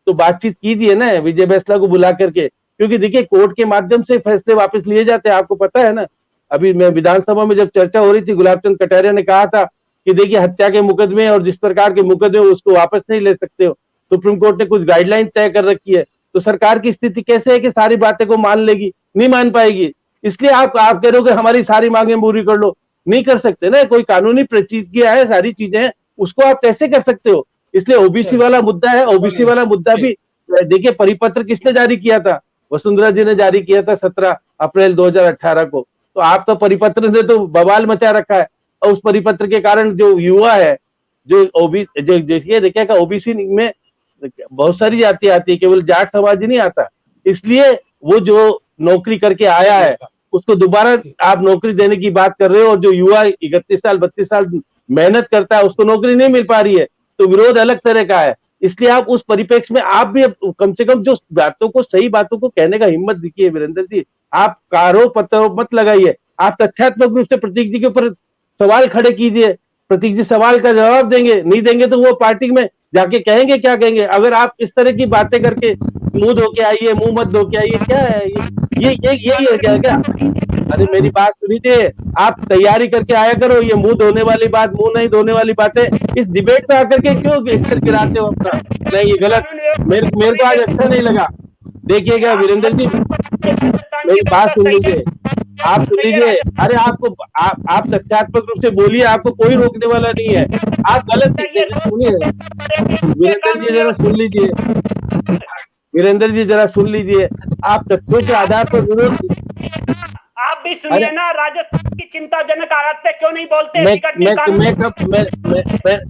तो बातचीत कीजिए ना विजय बैंसला को बुला करके, क्योंकि देखिए कोर्ट के माध्यम से फैसले वापस लिए जाते हैं, आपको पता है ना। अभी मैं विधानसभा में जब चर्चा हो रही थी, गुलाब चंद कटारिया ने कहा था कि देखिए हत्या के मुकदमे और जिस प्रकार के मुकदमे उसको वापस नहीं ले सकते हो। सुप्रीम कोर्ट ने कुछ गाइडलाइन तय कर रखी है, तो सरकार की स्थिति कैसे है कि सारी बातें को मान लेगी? नहीं मान पाएगी। इसलिए आप कह रहे हो कि हमारी सारी मांगे पूरी कर लो, नहीं कर सकते ना। कोई कानूनी प्रक्रिया है, सारी चीजें हैं, उसको आप कैसे कर सकते हो? इसलिए ओबीसी वाला मुद्दा है, ओबीसी वाला मुद्दा भी देखिए, परिपत्र किसने जारी किया था? वसुंधरा जी ने जारी किया था 17 अप्रैल 2018 को। तो आपका परिपत्र ने तो बवाल मचा रखा है, और उस परिपत्र के कारण जो युवा है, जो देखिएगा ओबीसी में बहुत सारी जाति आती है, केवल जाट समाज ही नहीं आता। इसलिए वो जो नौकरी करके आया है उसको दोबारा आप नौकरी देने की बात कर रहे हो, और जो युवा 31 साल 32 साल मेहनत करता है उसको नौकरी नहीं मिल पा रही है, तो विरोध अलग तरह का है। इसलिए आप उस परिप्रेक्ष्य में आप भी कम से कम जो बातों को, सही बातों को कहने का हिम्मत दिखिए वीरेंद्र जी। आप आरोप प्रत्यारोप मत लगाइए, आप तथ्यात्मक रूप से प्रतीक जी के ऊपर सवाल खड़े कीजिए। प्रतीक जी सवाल का जवाब देंगे, नहीं देंगे तो वो पार्टी में जाके कहेंगे क्या कहेंगे। अगर आप इस तरह की बातें करके मुंह धो के आइए, मुंह मत धो के आइए, क्या है ये क्या? अरे मेरी बात सुनिए, आप तैयारी करके आया करो। ये मुंह धोने वाली बात, मुंह नहीं धोने वाली बातें इस डिबेट में आकर के क्यों इस तरह गिराते हो अपना? नहीं, ये गलत, मेरे को आज अच्छा नहीं लगा। देखिएगा वीरेंद्र जी, मेरी बात सुन लीजिए, आप सुन लीजिए। अरे आप तथ्यात्मक रूप से बोलिए, आपको कोई रोकने वाला नहीं है। आप गलत सुनिए वीरेंद्र जी, जरा सुन लीजिए वीरेंद्र जी, जरा सुन लीजिए। आप तथ्यों के आधार पर विरोध, आप भी सुनिए ना। राजस्थान की चिंताजनक हालत पे क्यों नहीं बोलते?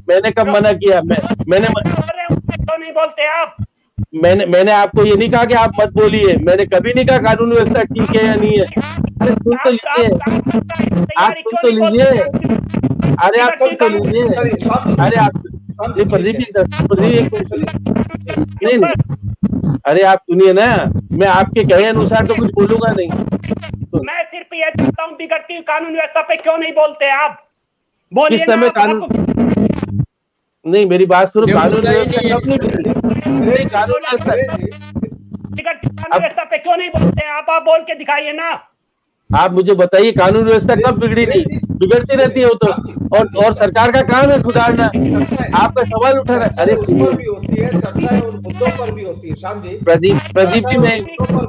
मैंने कब मना किया? मैंने क्यों नहीं बोलते आप? मैंने आपको ये नहीं कहा कि आप मत बोलिए। मैंने कभी नहीं कहा कानून व्यवस्था ठीक है या नहीं है। अरे सुन तो लीजिए, आप सुन तो लीजिए। अरे आप सुन तो लीजिए। अरे आप प्रदीप नहीं, अरे आप सुनिए ना, मैं आपके कहे अनुसार तो कुछ बोलूंगा नहीं। मैं सिर्फ ये चाहता हूँ, बिगड़ती हुई कानून व्यवस्था पे क्यों नहीं बोलते आप? बोलिए। किस समय कानून नहीं, मेरी बात सुनो। कानून व्यवस्था कब नहीं कानून व्यवस्था पे क्यों नहीं बोलते आप बोल के दिखाइए ना। आप मुझे बताइए, कानून व्यवस्था कब बिगड़ी नहीं? बिगड़ती रहती है वो तो, और सरकार का काम है सुधारना। आपका सवाल उठा रहा है। अरे उस पर भी होती है चर्चा, और मुद्दों पर भी होती है। श्याम जी, प्रदीप जी, मैं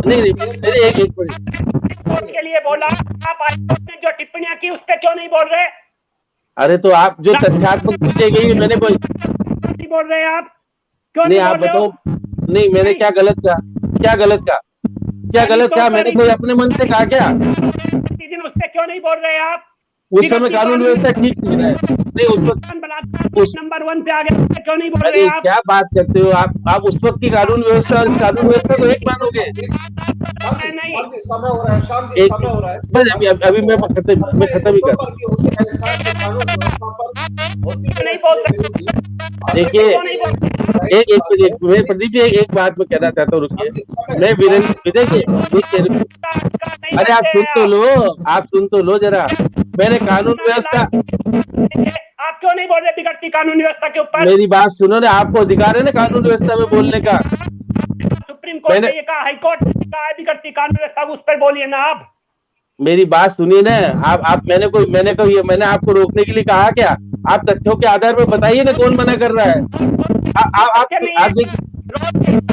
नहीं एक मिनट के लिए बोला, आप ने जो टिप्पणियां की उस पर क्यों नहीं बोल रहे? अरे तो आप जो तथ्यात्मक चीजें गई, मैंने कोई नहीं बोल रहे आप क्यों नहीं? आप बताओ, नहीं मैंने क्या गलत कहा? मैंने कोई अपने मन से कहा क्या? दिन उस पर क्यों नहीं बोल रहे आप? उस समय कानून व्यवस्था ठीक थी ना? नहीं, उस नंबर 1 पे आ गया, क्यों नहीं बोल रहे आप? क्या बात करते हो आप उस वक्त की कानून व्यवस्था और कानून व्यवस्था को एक मानोगे? समय हो रहा है श्याम जी, समय हो रहा है। अभी मैं खत्म ही कर। नहीं बोल सकते। देखिए, एक प्रदीप जी, एक बात मैं कहना चाहता हूँ, रुकिए। मैं वीरेंद्र, अरे आप सुन तो लो जरा। मैंने कानून व्यवस्था, आप क्यों नहीं बोल रहे बिगड़ती कानून व्यवस्था के ऊपर? मेरी बात सुनो ना, आपको अधिकार है ना कानून व्यवस्था में बोलने का। सुप्रीम कोर्ट ने ये कहा, हाई कोर्ट ने कहा है बिगड़ती कानून व्यवस्था, उस पर बोलिए ना आप। मेरी बात सुनिए ना आप। मैंने आपको रोकने के लिए कहा क्या? आप तथ्यों के आधार पर बताइए ना, कौन मना कर रहा है?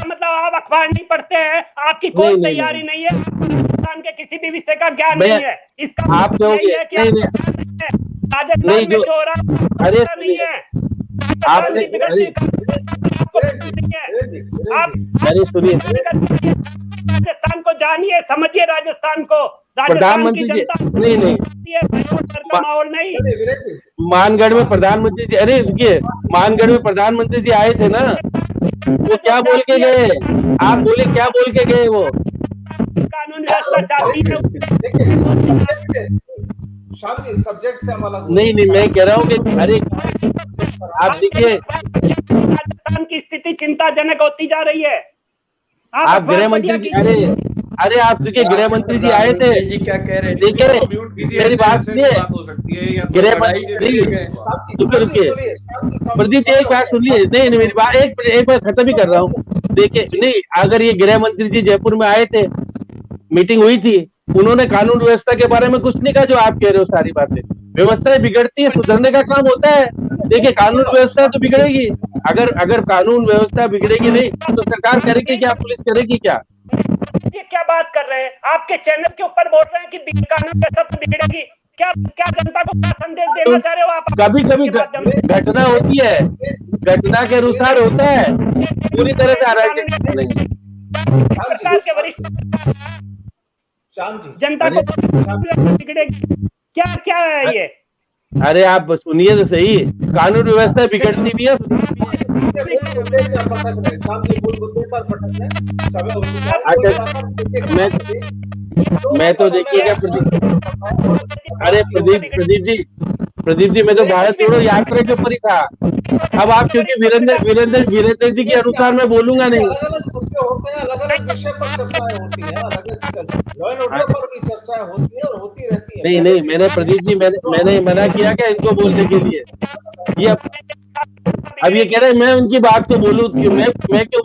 मतलब आप अखबार नहीं पढ़ते हैं, आपकी कोई तैयारी नहीं है, के किसी भी विषय का ज्ञान नहीं है। इसका आप कहोगे राजस्थान नहीं, में जो- जो हो रहा है अरे ऐसा नहीं है। आपने अरे सुनिए, राजस्थान को जानिए, समझिए राजस्थान को। राजस्थान प्रधानमंत्री की जी जनता नहीं नहीं डर का माहौल नहीं। चलिए वीरेंद्र जी, मानगढ़ में प्रधानमंत्री जी, अरे रुकिए, मानगढ़ में प्रधानमंत्री जी आए थे ना, वो क्या बोल के गए? आप बोले क्या बोल के गए वो? कानून व्यवस्था चाहती है। देखिए सब्जेक्ट से श्याम जी, सब्जेक्ट से हम अलग हो नहीं नहीं, मैं कह रहा हूँ कि अरे आप देखिए, राजस्थान की स्थिति चिंताजनक होती जा रही है। आप गृह मंत्री जी, अरे आप देखिए गृह मंत्री जी आए थे, प्रधानमंत्री जी क्या कह रहे थे? देखिए म्यूट कीजिए, मेरी ऐसे- बात ऐसे सुनिए, बात हो सकती है या गृह पढ़ाई मंत्री के लिए गए। रुकिए, प्रदीप जी एक बात सुनिए, नहीं नहीं मेरी बात एक बार खत्म ही कर रहा हूँ। देखिए नहीं, अगर ये गृह मंत्री जी जयपुर में आए थे, मीटिंग हुई थी, उन्होंने कानून व्यवस्था के बारे में कुछ नहीं कहा जो आप कह रहे हो सारी बातें। व्यवस्थाएं बिगड़ती है, सुधरने का काम होता है। देखिए कानून व्यवस्था तो बिगड़ेगी, अगर कानून व्यवस्था बिगड़ेगी नहीं तो सरकार करेगी क्या, पुलिस करेगी क्या? ये क्या बात कर रहे हैं? आपके चैनल के ऊपर बोल रहे हैं कि कानून व्यवस्था तो बिगड़ेगी। क्या क्या जनता को क्या संदेश देना चाह रहे हो आप? कभी कभी घटना होती है, घटना के अनुसार होता है, पूरी तरह से अराजक नहीं। सरकार के वरिष्ठ श्याम जी, जनता को बिगड़ेगी, क्या क्या है ये? अरे आप सुनिए तो सही, कानून व्यवस्था बिगड़ती भी है। मूल मुद्दे से हम भटक रहे हैं। श्याम जी, मूल मुद्दे पर भटक रहे हैं। समय हो चुका है। अच्छा, मैं तो देखिएगा अरे प्रदीप जी मैं तो भारत जोड़ो यात्रा के ऊपर ही था। अब आप क्योंकि वीरेंद्र जी के अनुसार मैं बोलूंगा नहीं। अलग अलग मुद्दे होते हैं, अलग अलग विषय पर चर्चाएं होती हैं, अलग अलग लॉ एंड ऑर्डर पर भी चर्चाएं होती है और होती रहती है। नहीं नहीं, मैंने प्रदीप जी मैंने मना किया क्या इनको बोलने के लिए? ये अब ये कह रहे हैं मैं उनकी बात को बोलूं क्यों? मैं क्यों?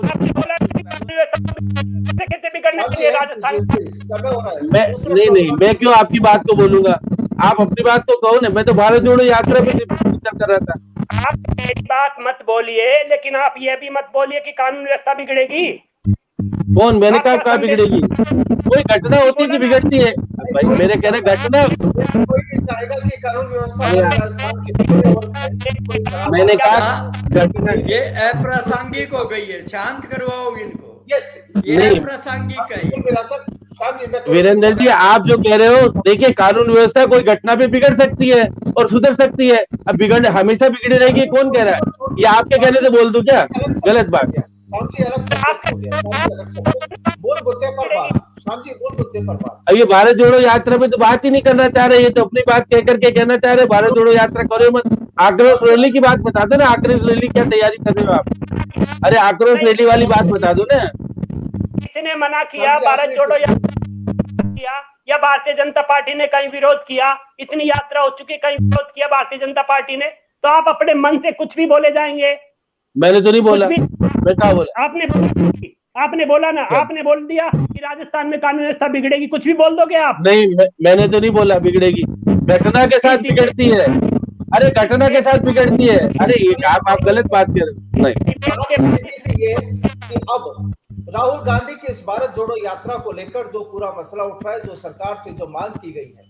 कैसे बिगड़ने के लिए राजस्थान? समय हो रहा है। मैं नहीं मैं क्यों आपकी बात को बोलूंगा? आप अपनी बात तो कहो ना। मैं तो भारत जोड़ो यात्रा पे चर्चा कर रहा था। आप मेरी बात मत बोलिए, लेकिन आप ये भी मत बोलिए कि कानून व्यवस्था बिगड़ेगी। कौन? मैंने कहा बिगड़ेगी? कोई घटना होती है कि बिगड़ती है? भाई मेरे कह रहे घटना, कोई नहीं चाहेगा कि कानून व्यवस्था राजस्थान की बिगड़े और मैंने कहा घटना ये अप्रासंगिक हो गई है, शांत करवाओ इनको। ये नहीं। अप्रासंगिक है। कुल मिलाकर श्याम जी, मैं वीरेंद्र जी आप जो कह रहे हो, देखिए कानून व्यवस्था कोई घटना पे बिगड़ सकती है और सुधर सकती है। अब हमेशा बिगड़ी रहेगी, कौन कह रहा है? ये आपके कहने से बोल दूं क्या? गलत बात है। श्याम जी अलग सब्जेक्ट हो गया, श्याम जी अलग सब्जेक्ट। मूल मुद्दे पर बात, श्याम जी मूल मुद्दे पर बात। अब ये भारत जोड़ो यात्रा पे तो बात ही नहीं करना चाह रहे। ये तो अपनी बात कह करके कहना चाह रहे भारत जोड़ो यात्रा करो मत। आक्रोश रैली की बात बता दो ना, आक्रोश रैली क्या तैयारी कर रहे हो आप? अरे आक्रोश रैली वाली बात बता दो ना। किसी ने मना किया भारत जोड़ो किया या भारतीय जनता पार्टी ने कहीं विरोध किया? इतनी यात्रा हो चुकी, कहीं विरोध किया भारतीय जनता पार्टी ने? तो आप अपने मन से कुछ भी बोले जाएंगे। मैंने तो नहीं बोला, मैं क्या बोला? आपने बोला ना, आपने बोल दिया कि राजस्थान में कानून व्यवस्था बिगड़ेगी, कुछ भी बोल दोगे आप? नहीं मैंने तो नहीं बोला बिगड़ेगी, घटना के साथ बिगड़ती है। अरे घटना के साथ बिगड़ती है। अरे ये आप गलत बात कर रहे हो। नहीं सीधी सी ये कि अब राहुल गांधी की इस भारत जोड़ो यात्रा को लेकर जो पूरा मसला उठ रहा है, जो सरकार से जो मांग की गई है,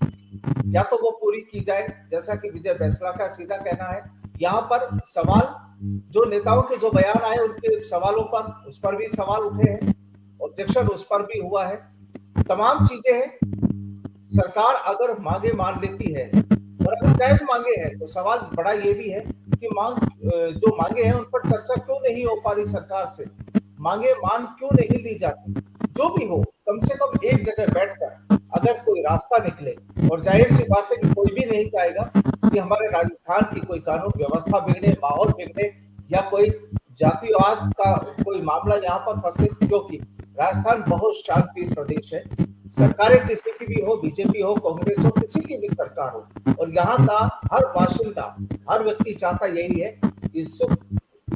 या तो वो पूरी की जाए, जैसा कि विजय बैसला का सीधा कहना है। यहाँ पर सवाल जो नेताओं के जो बयान आए उनके सवालों पर, उस पर भी सवाल उठे हैं, ऑब्जेक्शन उस पर भी हुआ है, तमाम चीजें हैं। सरकार अगर मांगे मान लेती है और अगर जायज मांगे हैं तो सवाल बड़ा ये भी है कि जो मांगे हैं उन पर चर्चा क्यों नहीं हो पा रही सरकार से, मांगे मान क्यों नहीं ली जाती? जो भी हो, कम से कम एक जगह बैठकर अगर कोई रास्ता निकले, और जाहिर सी बात है कि कोई भी नहीं चाहेगा कि हमारे राजस्थान की कोई कानून व्यवस्था बिगड़े, माहौल बिगड़े, या कोई जातिवाद का कोई मामला यहाँ पर फंसे, क्योंकि राजस्थान बहुत शांति प्रदेश है। सरकारें किसी की भी हो, बीजेपी हो, कांग्रेस हो, किसी की भी सरकार हो, और यहाँ का हर बाशिंदा, हर व्यक्ति चाहता यही है कि सुख,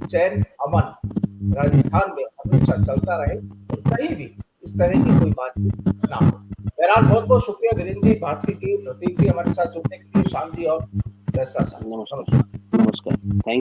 चैन, अमन राजस्थान में हमेशा चलता रहे और कहीं भी इस तरह की कोई बातचीत ना हो। बहरहाल बहुत बहुत शुक्रिया वीरेंद्र जी, भारती जी, प्रतीक जी हमारे साथ जुड़ने के लिए, शाम जी और बैसला साहब। नमस्कार। थैंक